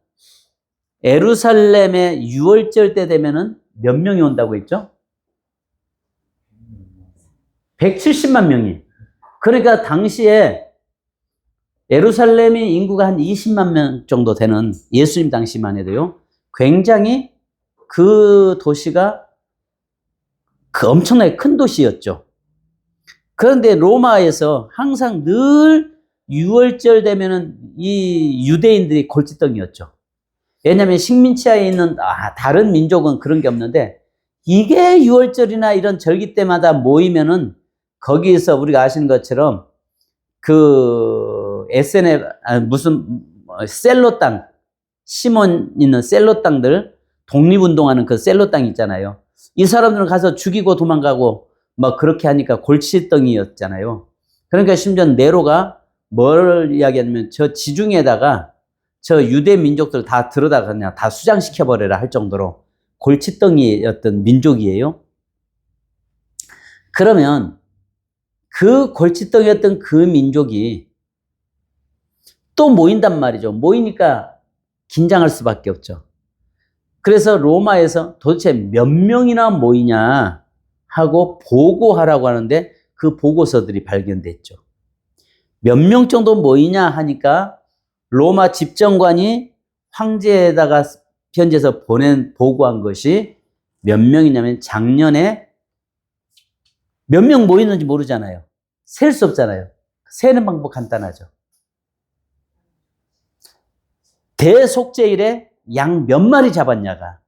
Speaker 1: 예루살렘에 6월절 때 되면은 몇 명이 온다고 했죠? 170만 명이. 그러니까 당시에 예루살렘이 인구가 한 20만 명 정도 되는 예수님 당시만 해도요. 굉장히 그 도시가 엄청나게 큰 도시였죠. 그런데 로마에서 항상 늘 6월절 되면은 이 유대인들이 골칫덩이였죠. 왜냐하면 식민지하에 있는 다른 민족은 그런 게 없는데 이게 6월절이나 이런 절기 때마다 모이면은 거기에서 우리가 아시는 것처럼 그 SNL 무슨 셀로 땅 시몬 있는 셀로 땅들 독립운동하는 그 셀로 땅 있잖아요. 이 사람들은 가서 죽이고 도망가고 막 그렇게 하니까 골칫덩이였잖아요. 그러니까 심지어 네로가 뭘 이야기하냐면 저 지중해에다가 저 유대 민족들 다 들어다가 그냥 다 수장시켜버려라 할 정도로 골칫덩이였던 민족이에요. 그러면 그 골칫덩이였던 그 민족이 또 모인단 말이죠. 모이니까 긴장할 수밖에 없죠. 그래서 로마에서 도대체 몇 명이나 모이냐 하고 보고하라고 하는데 그 보고서들이 발견됐죠. 몇 명 정도 모이냐 하니까 로마 집정관이 황제에다가 편지에서 보고한 것이 몇 명이냐면 작년에 몇 명 모이는지 모르잖아요. 셀 수 없잖아요. 세는 방법 간단하죠. 대속죄일에 양 몇 마리 잡았냐가.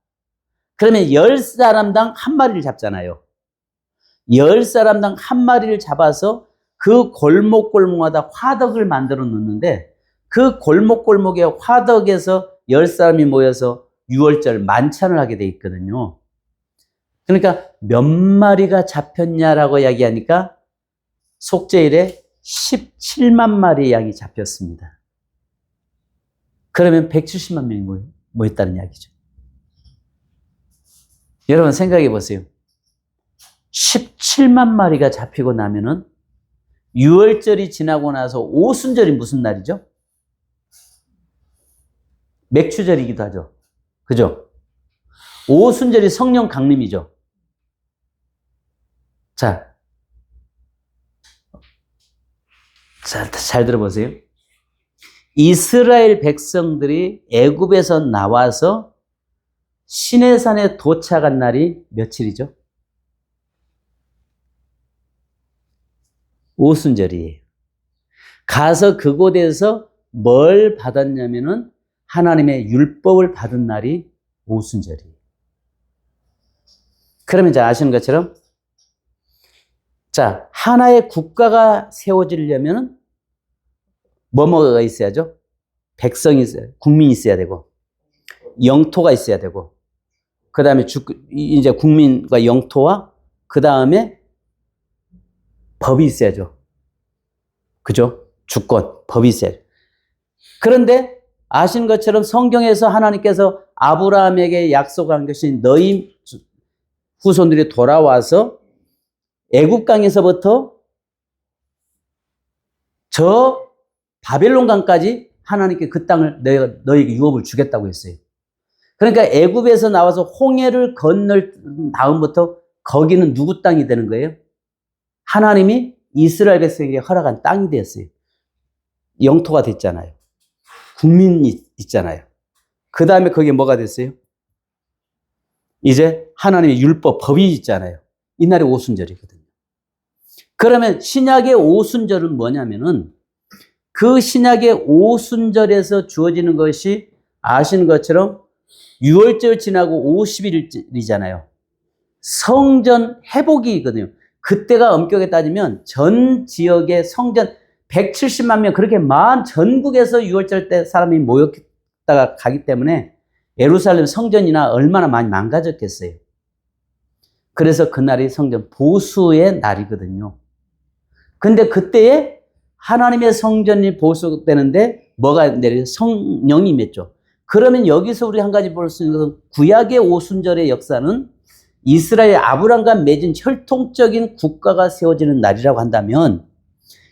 Speaker 1: 그러면 10사람당 한 마리를 잡잖아요. 10사람당 한 마리를 잡아서 그 골목골목마다 화덕을 만들어 놓는데 그 골목골목에 화덕에서 10사람이 모여서 6월절 만찬을 하게 돼 있거든요. 그러니까 몇 마리가 잡혔냐라고 이야기하니까 속죄일에 17만 마리 양이 잡혔습니다. 그러면 170만 명이 모였다는 이야기죠. 여러분 생각해 보세요. 17만 마리가 잡히고 나면은 6월절이 지나고 나서 오순절이 무슨 날이죠? 맥추절이기도 하죠. 그죠? 오순절이 성령 강림이죠. 자, 잘 들어보세요. 이스라엘 백성들이 애굽에서 나와서 시내산에 도착한 날이 며칠이죠? 오순절이에요. 가서 그곳에서 뭘 받았냐면은 하나님의 율법을 받은 날이 오순절이에요. 그러면 이제 아시는 것처럼 자, 하나의 국가가 세워지려면 뭐가 있어야죠? 백성이 있어야, 국민이 있어야 되고, 영토가 있어야 되고, 그 다음에 이제 국민과 영토와 그 다음에 법이 있어야죠. 그죠? 주권, 법이 있어야죠. 그런데 아시는 것처럼 성경에서 하나님께서 아브라함에게 약속한 것이 너희 후손들이 돌아와서 애굽강에서부터 저 바벨론강까지 하나님께 그 땅을 너희에게 유업을 주겠다고 했어요. 그러니까 애굽에서 나와서 홍해를 건널 다음부터 거기는 누구 땅이 되는 거예요? 하나님이 이스라엘 백성에게 허락한 땅이 되었어요. 영토가 됐잖아요. 국민이 있잖아요. 그 다음에 거기에 뭐가 됐어요? 이제 하나님의 율법, 법이 있잖아요. 이날이 오순절이거든요. 그러면 신약의 오순절은 뭐냐면은 그 신약의 오순절에서 주어지는 것이 아시는 것처럼 6월절 지나고 50일이잖아요. 성전 회복이거든요. 그때가 엄격히 따지면 전 지역의 성전 170만 명 그렇게 전국에서 6월절 때 사람이 모였다가 가기 때문에 예루살렘 성전이나 얼마나 많이 망가졌겠어요. 그래서 그날이 성전 보수의 날이거든요. 근데 그때에 하나님의 성전이 보수되는데 뭐가 내려? 성령이 임했죠. 그러면 여기서 우리 한 가지 볼 수 있는 것은 구약의 오순절의 역사는 이스라엘 아브람과 맺은 혈통적인 국가가 세워지는 날이라고 한다면,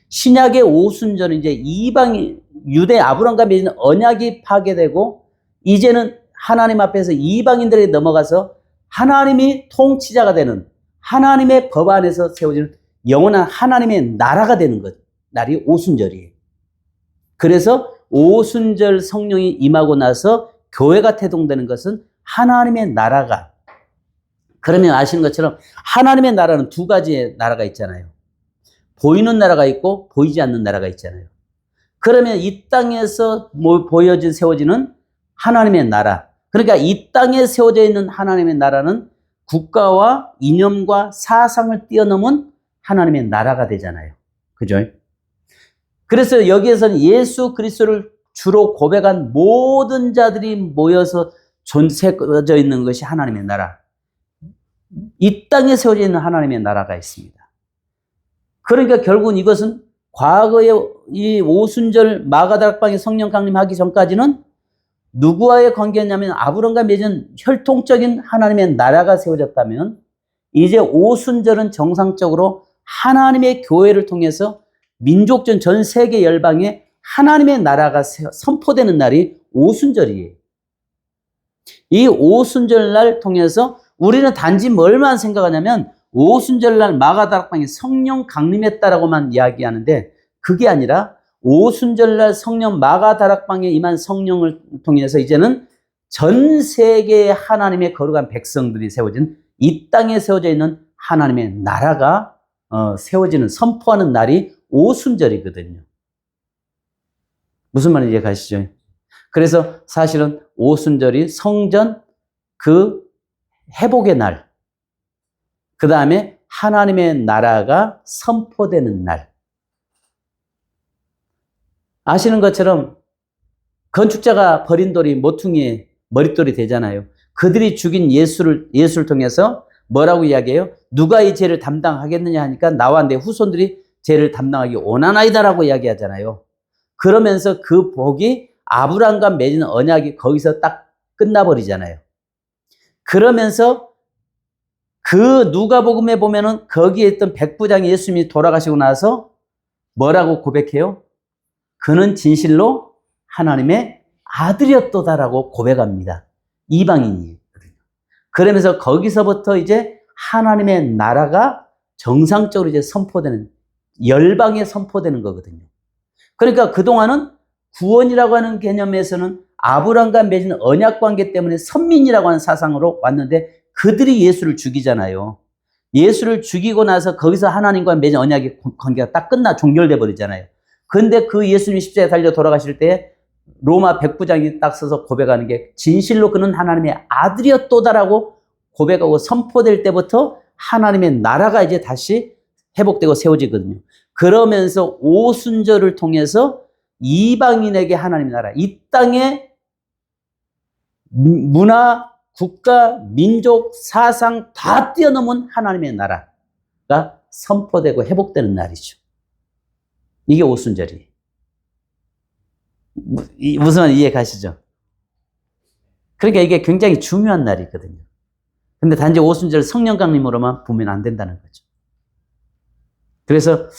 Speaker 1: 신약의 오순절은 이제 이방인, 유대 아브람과 맺은 언약이 파괴되고 이제는 하나님 앞에서 이방인들에게 넘어가서 하나님이 통치자가 되는 하나님의 법 안에서 세워지는 영원한 하나님의 나라가 되는 것, 날이 오순절이에요. 그래서 오순절 성령이 임하고 나서 교회가 태동되는 것은 하나님의 나라가, 그러면 아시는 것처럼 하나님의 나라는 두 가지의 나라가 있잖아요. 보이는 나라가 있고 보이지 않는 나라가 있잖아요. 그러면 이 땅에서 보여진 세워지는 하나님의 나라, 그러니까 이 땅에 세워져 있는 하나님의 나라는 국가와 이념과 사상을 뛰어넘은 하나님의 나라가 되잖아요. 그죠? 그래서 여기에서는 예수 그리스도를 주로 고백한 모든 자들이 모여서 존재져 있는 것이 하나님의 나라. 이 땅에 세워져 있는 하나님의 나라가 있습니다. 그러니까 결국은 이것은 과거의 이 오순절 마가다락방에 성령 강림하기 전까지는 누구와의 관계였냐면 아브람과 맺은 혈통적인 하나님의 나라가 세워졌다면, 이제 오순절은 정상적으로 하나님의 교회를 통해서 민족전 전 세계 열방에 하나님의 나라가 선포되는 날이 오순절이에요. 이 오순절날 통해서 우리는 단지 뭘만 생각하냐면 오순절날 마가다락방에 성령 강림했다라고만 이야기하는데, 그게 아니라 오순절날 성령 마가다락방에 임한 성령을 통해서 이제는 전 세계의 하나님의 거룩한 백성들이 세워진 이 땅에 세워져 있는 하나님의 나라가 세워지는, 선포하는 날이 오순절이거든요. 무슨 말인지 이해가시죠? 그래서 사실은 오순절이 성전 그 회복의 날, 그 다음에 하나님의 나라가 선포되는 날. 아시는 것처럼 건축자가 버린 돌이 모퉁이의 머릿돌이 되잖아요. 그들이 죽인 예수를 통해서 뭐라고 이야기해요? 누가 이 죄를 담당하겠느냐 하니까 나와 내 후손들이 죄를 담당하기 원하나이다라고 이야기하잖아요. 그러면서 그 복이 아브람과 맺은 언약이 거기서 딱 끝나버리잖아요. 그러면서 그 누가복음에 보면은 거기에 있던 백부장 예수님이 돌아가시고 나서 뭐라고 고백해요? 그는 진실로 하나님의 아들이었도다라고 고백합니다. 이방인이거든요. 그러면서 거기서부터 이제 하나님의 나라가 정상적으로 이제 선포되는, 열방에 선포되는 거거든요. 그러니까 그동안은 구원이라고 하는 개념에서는 아브람과 맺은 언약 관계 때문에 선민이라고 하는 사상으로 왔는데, 그들이 예수를 죽이잖아요. 예수를 죽이고 나서 거기서 하나님과 맺은 언약의 관계가 딱 종결돼 버리잖아요. 근데 그 예수님이 십자가에 달려 돌아가실 때 로마 백부장이 딱 서서 고백하는 게 진실로 그는 하나님의 아들이었도다라고 고백하고 선포될 때부터 하나님의 나라가 이제 다시 회복되고 세워지거든요. 그러면서 오순절을 통해서 이방인에게 하나님의 나라, 이 땅의 문화, 국가, 민족, 사상 다 뛰어넘은 하나님의 나라가 선포되고 회복되는 날이죠. 이게 오순절이에요. 무슨 말 이해 가시죠? 그러니까 이게 굉장히 중요한 날이거든요. 근데 단지 오순절 성령 강림으로만 보면 안 된다는 거죠. 그래서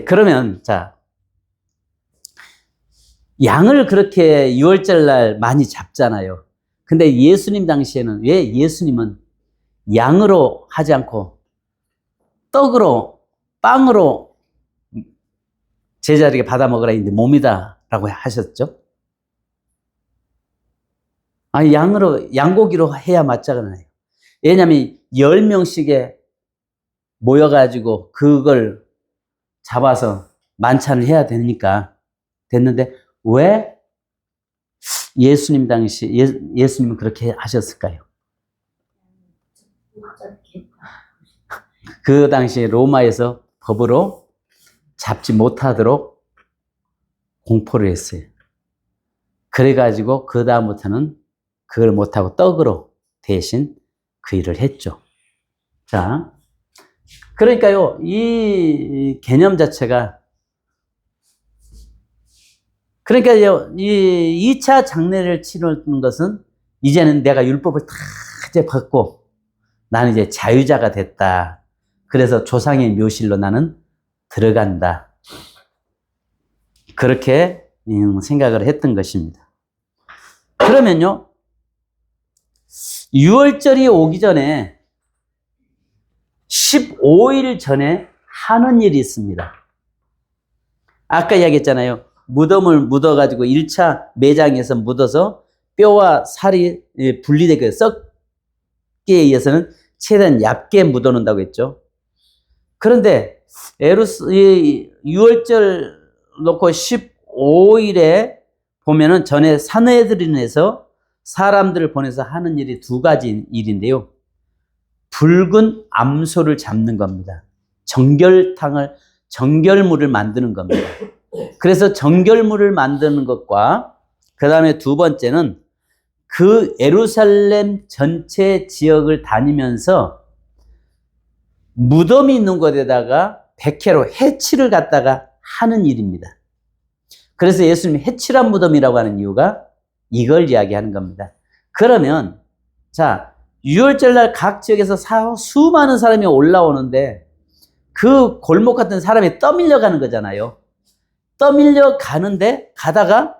Speaker 1: 그러면 양을 그렇게 6월절 날 많이 잡잖아요. 근데 예수님 당시에는 왜 예수님은 양으로 하지 않고 떡으로, 빵으로 제자에게 받아 먹으라 했는데 몸이다 라고 하셨죠? 아니, 양고기로 해야 맞잖아요. 왜냐하면 10명씩에 모여가지고 그걸 잡아서 만찬을 해야 되니까 됐는데, 왜 예수님 당시 예수님은 그렇게 하셨을까요? 그 당시에 로마에서 법으로 잡지 못하도록 공포를 했어요. 그래가지고 그 다음부터는 그걸 못하고 떡으로 대신 그 일을 했죠. 자, 그러니까요, 이 개념 자체가, 그러니까요, 이 2차 장례를 치르는 것은 이제는 내가 율법을 다 이제 받고 나는 이제 자유자가 됐다. 그래서 조상의 묘실로 나는 들어간다. 그렇게 생각을 했던 것입니다. 그러면요, 6월절이 오기 전에 15일 전에 하는 일이 있습니다. 아까 이야기했잖아요. 무덤을 묻어가지고 1차 매장에서 묻어서 뼈와 살이 분리되게 썩기에 의해서는 최대한 얇게 묻어놓는다고 했죠. 그런데 6월절 놓고 15일에 보면은 전에 산헤드린에서 사람들을 보내서 하는 일이 두 가지 일인데요. 붉은 암소를 잡는 겁니다. 정결물을 만드는 겁니다. 그래서 정결물을 만드는 것과 그 다음에 두 번째는 그 예루살렘 전체 지역을 다니면서 무덤이 있는 곳에다가 백회로 해치를 갖다가 하는 일입니다. 그래서 예수님이 해칠한 무덤이라고 하는 이유가 이걸 이야기하는 겁니다. 그러면 자, 6월절 날 각 지역에서 수많은 사람이 올라오는데 그 골목 같은 사람이 떠밀려 가는 거잖아요. 떠밀려 가는데 가다가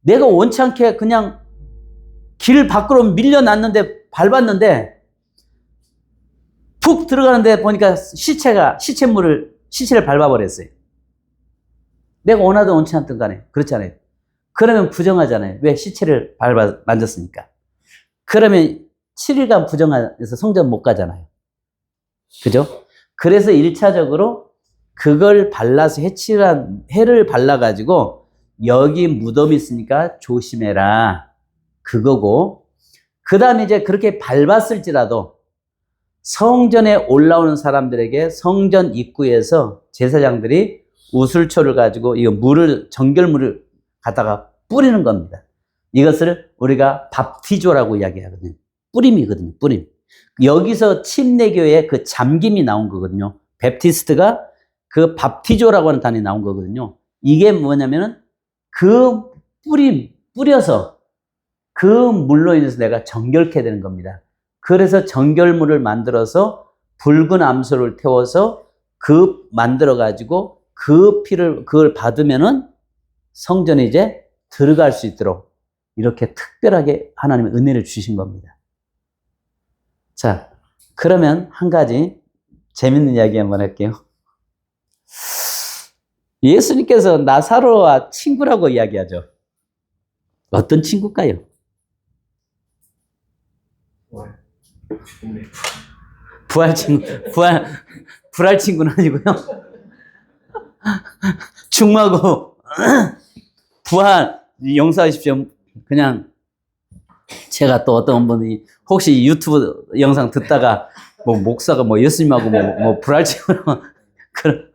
Speaker 1: 내가 원치 않게 그냥 길 밖으로 밀려났는데 밟았는데 푹 들어가는데 보니까 시체를 밟아버렸어요. 내가 원하든 원치 않든 간에 그렇잖아요. 그러면 부정하잖아요. 왜? 시체를 만졌으니까. 그러면 7일간 부정해서 성전 못 가잖아요. 그죠? 그래서 1차적으로 그걸 발라서 해를 발라가지고 여기 무덤이 있으니까 조심해라. 그거고, 그 다음에 이제 그렇게 밟았을지라도 성전에 올라오는 사람들에게 성전 입구에서 제사장들이 우슬초를 가지고 이 정결물을 갖다가 뿌리는 겁니다. 이것을 우리가 밥티조라고 이야기하거든요. 뿌림이거든요, 뿌림. 여기서 침례교의 그 잠김이 나온 거거든요. 베프티스트가 그 밥티조라고 하는 단어이 나온 거거든요. 이게 뭐냐면은 그 뿌려서 그 물로 인해서 내가 정결케 되는 겁니다. 그래서 정결물을 만들어서 붉은 암소를 태워서 만들어가지고 그 피를, 그걸 받으면은 성전에 이제 들어갈 수 있도록 이렇게 특별하게 하나님의 은혜를 주신 겁니다. 자, 그러면 한 가지 재밌는 이야기 한번 할게요. 예수님께서 나사로와 친구라고 이야기하죠. 어떤 친구일까요? 부활 친구는 아니고요. 죽마고 부활 용서하십시오. 그냥 제가 또 어떤 분이 혹시 유튜브 영상 듣다가 뭐 목사가 뭐 예수님하고 뭐 부활 친구로 그런.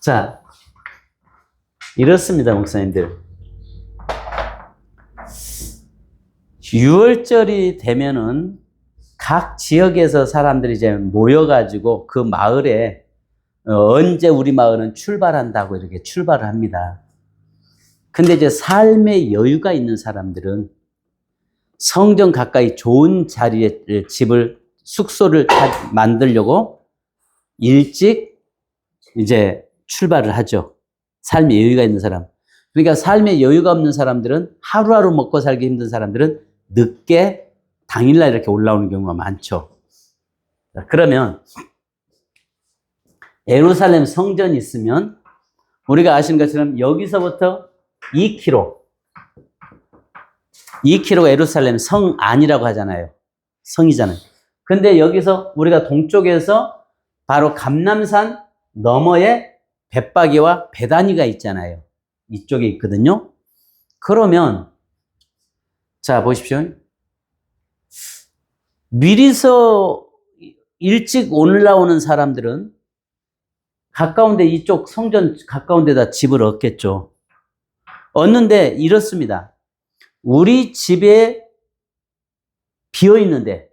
Speaker 1: 자, 이렇습니다, 목사님들. 6월절이 되면은 각 지역에서 사람들이 이제 모여가지고 그 마을에 언제 우리 마을은 출발한다고 이렇게 출발을 합니다. 근데 이제 삶의 여유가 있는 사람들은 성전 가까이 좋은 자리에 숙소를 만들려고 일찍 이제 출발을 하죠. 삶의 여유가 있는 사람. 그러니까 삶의 여유가 없는 사람들은 하루하루 먹고 살기 힘든 사람들은 늦게 당일날 이렇게 올라오는 경우가 많죠. 그러면 예루살렘 성전이 있으면 우리가 아시는 것처럼 여기서부터 2km가 예루살렘 성 안이라고 하잖아요. 성이잖아요. 근데 여기서 우리가 동쪽에서 바로 감람산 너머에 벳바기와 베다니가 있잖아요. 이쪽에 있거든요. 그러면 자 보십시오. 미리서 일찍 올라오는 사람들은 가까운데 이쪽 성전 가까운 데다 집을 얻겠죠. 얻는데 이렇습니다. 우리 집에 비어 있는데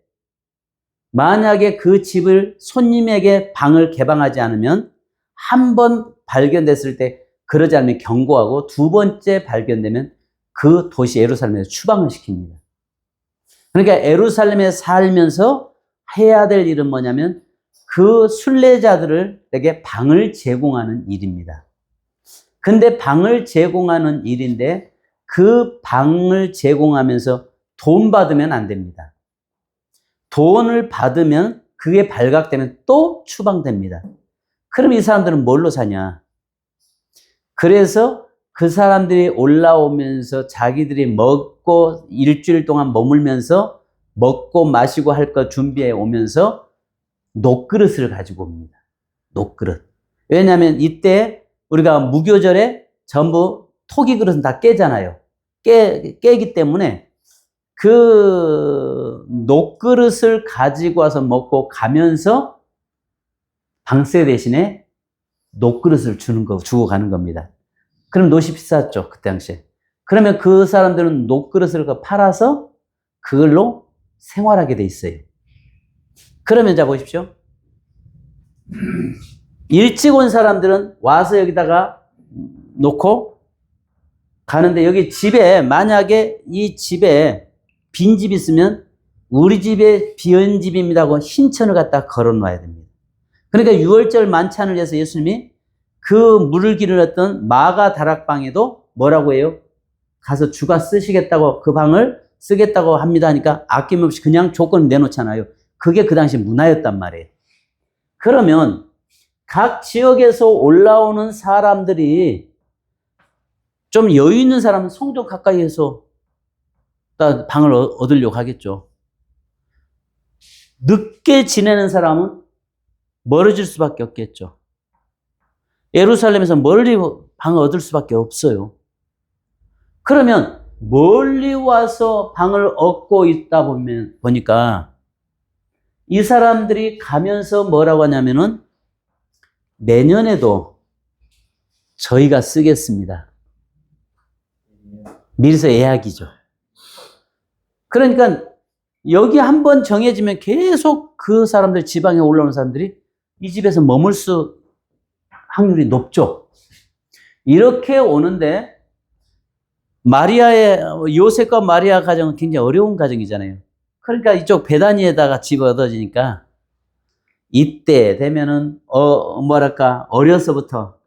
Speaker 1: 만약에 그 집을 손님에게 방을 개방하지 않으면 한 번 발견됐을 때 그러지 않으면 경고하고 두 번째 발견되면 그 도시 예루살렘에서 추방을 시킵니다. 그러니까 예루살렘에 살면서 해야 될 일은 뭐냐면 그 순례자들에게 방을 제공하는 일입니다. 근데 방을 제공하는 일인데 그 방을 제공하면서 돈 받으면 안 됩니다. 돈을 받으면 그게 발각되면 또 추방됩니다. 그럼 이 사람들은 뭘로 사냐? 그래서 그 사람들이 올라오면서 자기들이 먹고 일주일 동안 머물면서 먹고 마시고 할 거 준비해 오면서 녹그릇을 가지고 옵니다. 녹그릇. 왜냐하면 이때 우리가 무교절에 전부 토기 그릇은 다 깨잖아요. 깨기 때문에 그 녹그릇을 가지고 와서 먹고 가면서 방세 대신에 녹그릇을 주고 가는 겁니다. 그럼 노시 비쌌죠, 그 당시에. 그러면 그 사람들은 녹그릇을 팔아서 그걸로 생활하게 돼 있어요. 그러면 자 보십시오. 일찍 온 사람들은 와서 여기다가 놓고 가는데 여기 집에 만약에 이 집에 빈 집 있으면 우리 집에 비은 집입니다 하고 신천을 갖다 걸어 놔야 됩니다. 그러니까 유월절 만찬을 위해서 예수님이 그 물을 기르렀던 마가 다락방에도 뭐라고 해요? 가서 주가 쓰시겠다고 그 방을 쓰겠다고 합니다 하니까 아낌없이 그냥 조건을 내놓잖아요. 그게 그 당시 문화였단 말이에요. 그러면 각 지역에서 올라오는 사람들이 좀 여유 있는 사람은 성전 가까이에서 방을 얻으려고 하겠죠. 늦게 지내는 사람은 멀어질 수밖에 없겠죠. 예루살렘에서 멀리 방을 얻을 수밖에 없어요. 그러면 멀리 와서 방을 얻고 있다 보니까 이 사람들이 가면서 뭐라고 하냐면은 내년에도 저희가 쓰겠습니다. 미리서 예약이죠. 그러니까 여기 한번 정해지면 계속 그 사람들 지방에 올라오는 사람들이 이 집에서 머물 수 확률이 높죠. 이렇게 오는데 요셉과 마리아 가정은 굉장히 어려운 가정이잖아요. 그러니까 이쪽 베다니에다가 집 얻어지니까 이때 되면은 어려서부터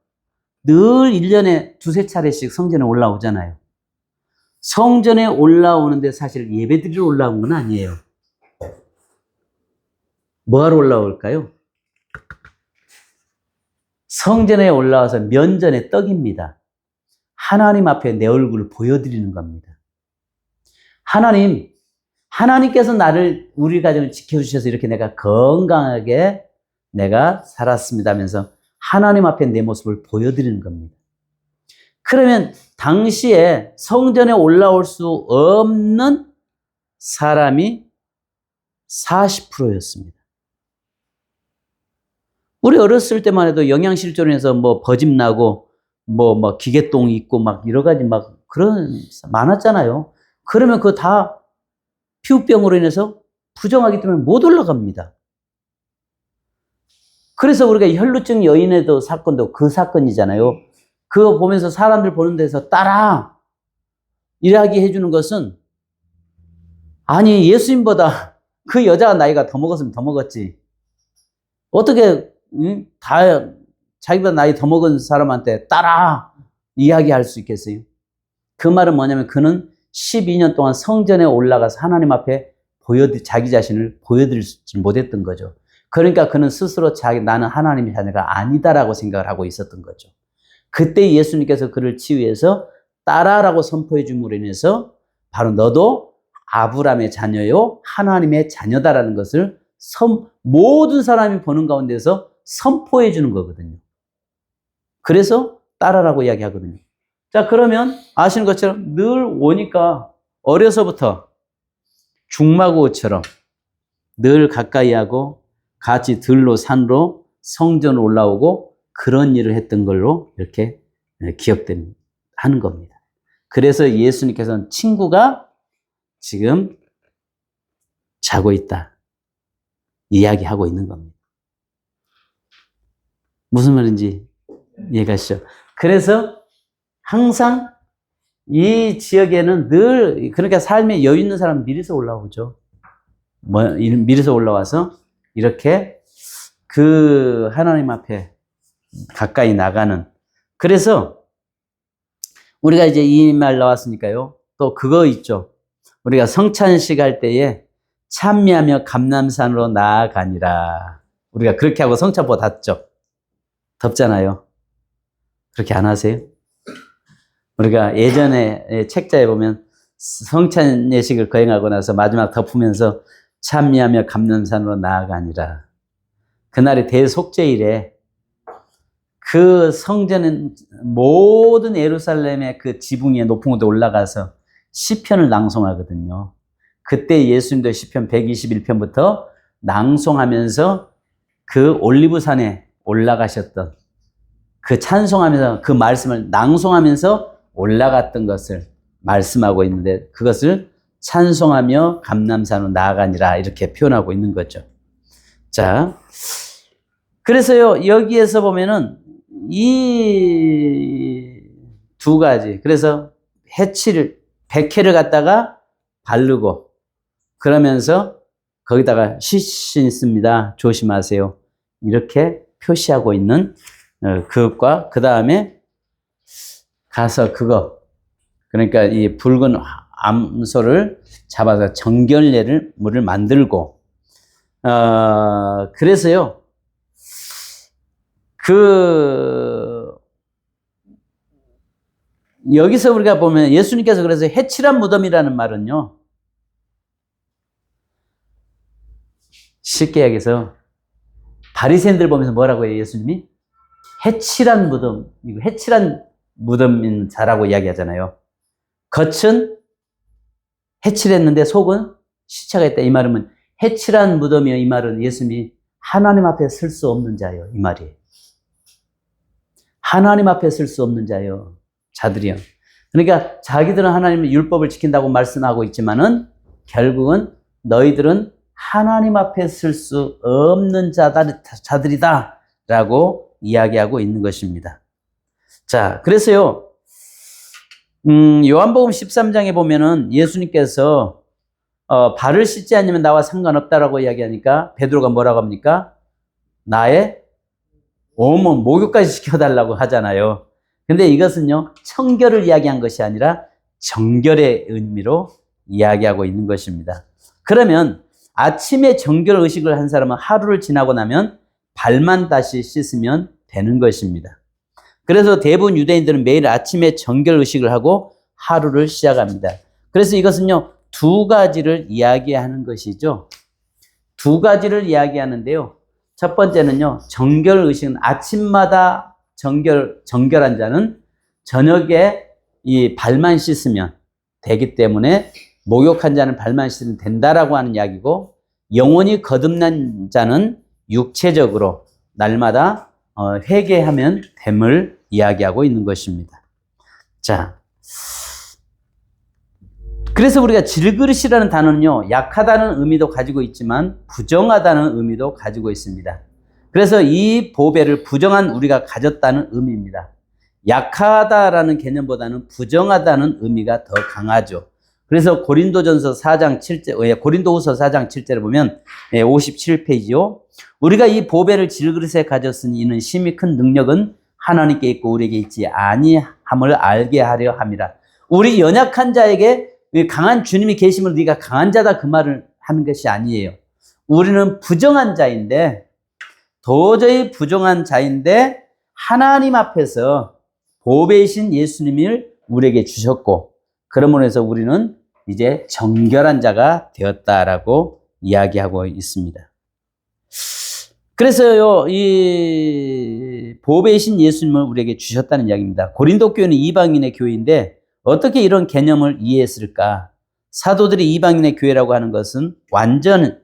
Speaker 1: 늘 1년에 두세 차례씩 성전에 올라오잖아요. 성전에 올라오는데 사실 예배드리러 올라온 건 아니에요. 뭐하러 올라올까요? 성전에 올라와서 면전의 떡입니다. 하나님 앞에 내 얼굴을 보여드리는 겁니다. 하나님께서 우리 가정을 지켜주셔서 이렇게 내가 건강하게 내가 살았습니다 하면서 하나님 앞에 내 모습을 보여드리는 겁니다. 그러면 당시에 성전에 올라올 수 없는 사람이 40%였습니다. 우리 어렸을 때만 해도 영양실조로 뭐 버짐 나고 뭐 기계똥 있고 막 여러 가지 막 그런 많았잖아요. 그러면 그거 다 피부병으로 인해서 부정하기 때문에 못 올라갑니다. 그래서 우리가 혈루증 여인에도 사건도 그 사건이잖아요. 그거 보면서 사람들 보는 데서 따라 일하게 해주는 것은 아니 예수님보다 그 여자가 나이가 더 먹었으면 더 먹었지. 어떻게 다 자기보다 나이 더 먹은 사람한테 따라 이야기할 수 있겠어요? 그 말은 뭐냐면 그는 12년 동안 성전에 올라가서 하나님 앞에 자기 자신을 보여드리지 못했던 거죠. 그러니까 그는 스스로 나는 하나님의 자녀가 아니다라고 생각을 하고 있었던 거죠. 그때 예수님께서 그를 치유해서 따라라고 선포해 줌으로 인해서 바로 너도 아브라함의 자녀요 하나님의 자녀다라는 것을 모든 사람이 보는 가운데서 선포해 주는 거거든요. 그래서 따라라고 이야기하거든요. 자, 그러면 아시는 것처럼 늘 오니까 어려서부터 중마고처럼 늘 가까이 하고 같이 들로 산으로 성전으로 올라오고 그런 일을 했던 걸로 이렇게 하는 겁니다. 그래서 예수님께서는 친구가 지금 자고 있다. 이야기하고 있는 겁니다. 무슨 말인지 이해가시죠? 그래서 항상 이 지역에는 늘, 그러니까 삶에 여유 있는 사람은 미리서 올라오죠. 미리서 올라와서 이렇게 그 하나님 앞에 가까이 나가는. 그래서 우리가 이제 이 말 나왔으니까요. 또 그거 있죠. 우리가 성찬식 할 때에 찬미하며 감람산으로 나아가니라. 우리가 그렇게 하고 성찬보 닫죠. 덥잖아요. 그렇게 안 하세요? 우리가 예전에 책자에 보면 성찬 예식을 거행하고 나서 마지막 덮으면서 찬미하며 감람산으로 나아가니라. 그날이 대속죄일에 그 성전은 모든 예루살렘의 그 지붕 위에 높은 곳에 올라가서 시편을 낭송하거든요. 그때 예수님도 시편 121편부터 낭송하면서 그 올리브산에 올라가셨던 그 찬송하면서 그 말씀을 낭송하면서 올라갔던 것을 말씀하고 있는데 그것을 찬송하며 감람산으로 나아가니라 이렇게 표현하고 있는 거죠. 자, 그래서요 여기에서 보면은 이 두 가지, 그래서 백해를 갖다가 바르고 그러면서 거기다가 시신 있습니다. 조심하세요. 이렇게 표시하고 있는 그것과 그 다음에 가서 그러니까 이 붉은 암소를 잡아서 정결례를 물을 만들고 그래서요 여기서 우리가 보면 예수님께서 그래서 해칠한 무덤이라는 말은요 쉽게 얘기해서 바리새인들 보면서 뭐라고 해요? 예수님이 해칠한 무덤, 이거 해칠한 무덤인 자라고 이야기하잖아요. 겉은 해칠했는데 속은 시체가 있다. 이 말은 해칠한 무덤이요. 이 말은 예수님이 하나님 앞에 설 수 없는 자요. 이 말이에요. 하나님 앞에 설 수 없는 자요. 자들이요. 그러니까 자기들은 하나님의 율법을 지킨다고 말씀하고 있지만은 결국은 너희들은 하나님 앞에 설 수 없는 자들이다 라고 이야기하고 있는 것입니다. 자, 그래서요 요한복음 13장에 보면은 예수님께서 발을 씻지 않으면 나와 상관없다라고 이야기하니까 베드로가 뭐라고 합니까? 나의 온몸 목욕까지 시켜달라고 하잖아요. 근데 이것은요 청결을 이야기한 것이 아니라 정결의 의미로 이야기하고 있는 것입니다. 그러면 아침에 정결 의식을 한 사람은 하루를 지나고 나면 발만 다시 씻으면 되는 것입니다. 그래서 대부분 유대인들은 매일 아침에 정결 의식을 하고 하루를 시작합니다. 그래서 이것은요 두 가지를 이야기하는 것이죠. 두 가지를 이야기하는데요. 첫 번째는요 정결 의식은 아침마다 정결한 자는 저녁에 이 발만 씻으면 되기 때문에 목욕한 자는 발만 씻으면 된다라고 하는 이야기고, 영혼이 거듭난 자는 육체적으로 날마다 회개하면 됨을 이야기하고 있는 것입니다. 자, 그래서 우리가 질그릇이라는 단어는요, 약하다는 의미도 가지고 있지만 부정하다는 의미도 가지고 있습니다. 그래서 이 보배를 부정한 우리가 가졌다는 의미입니다. 약하다라는 개념보다는 부정하다는 의미가 더 강하죠. 그래서 고린도전서 4장 7절, 고린도후서 4장 7절을 보면 57페이지요. 우리가 이 보배를 질그릇에 가졌으니 이는 심히 큰 능력은 하나님께 있고 우리에게 있지 아니함을 알게 하려 함이라. 우리 연약한 자에게 강한 주님이 계심을 네가 강한 자다 그 말을 하는 것이 아니에요. 우리는 부정한 자인데, 도저히 부정한 자인데 하나님 앞에서 보배이신 예수님을 우리에게 주셨고, 그러므로 해서 우리는 이제 정결한 자가 되었다라고 이야기하고 있습니다. 그래서요, 이 보배이신 예수님을 우리에게 주셨다는 이야기입니다. 고린도 교회는 이방인의 교회인데 어떻게 이런 개념을 이해했을까? 사도들이 이방인의 교회라고 하는 것은 완전한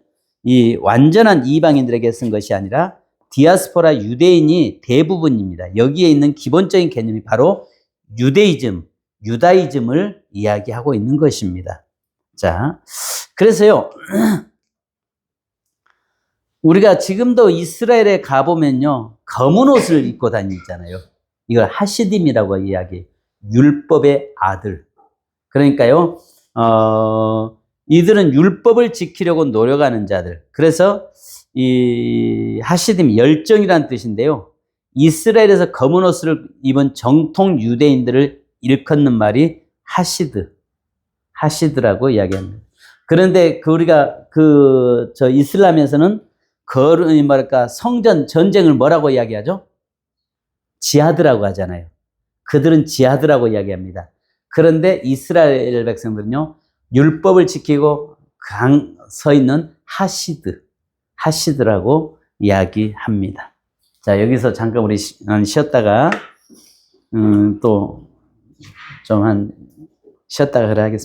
Speaker 1: 이방인들에게 쓴 것이 아니라 디아스포라 유대인이 대부분입니다. 여기에 있는 기본적인 개념이 바로 유대이즘, 유다이즘을 이야기하고 있는 것입니다. 자, 그래서요, 우리가 지금도 이스라엘에 가보면요, 검은 옷을 입고 다니잖아요. 이걸 하시딤이라고 이야기해요. 율법의 아들. 그러니까요, 이들은 율법을 지키려고 노력하는 자들. 그래서 이 하시딤, 열정이라는 뜻인데요. 이스라엘에서 검은 옷을 입은 정통 유대인들을 일컫는 말이 하시드라고 이야기합니다. 그런데 우리가 이슬람에서는 성전, 전쟁을 뭐라고 이야기하죠? 지하드라고 하잖아요. 그들은 지하드라고 이야기합니다. 그런데 이스라엘 백성들은요, 율법을 지키고 서 있는 하시드라고 이야기합니다. 자, 여기서 잠깐 우리 쉬었다가, 또 좀 쉬었다가 그래 하겠습니다.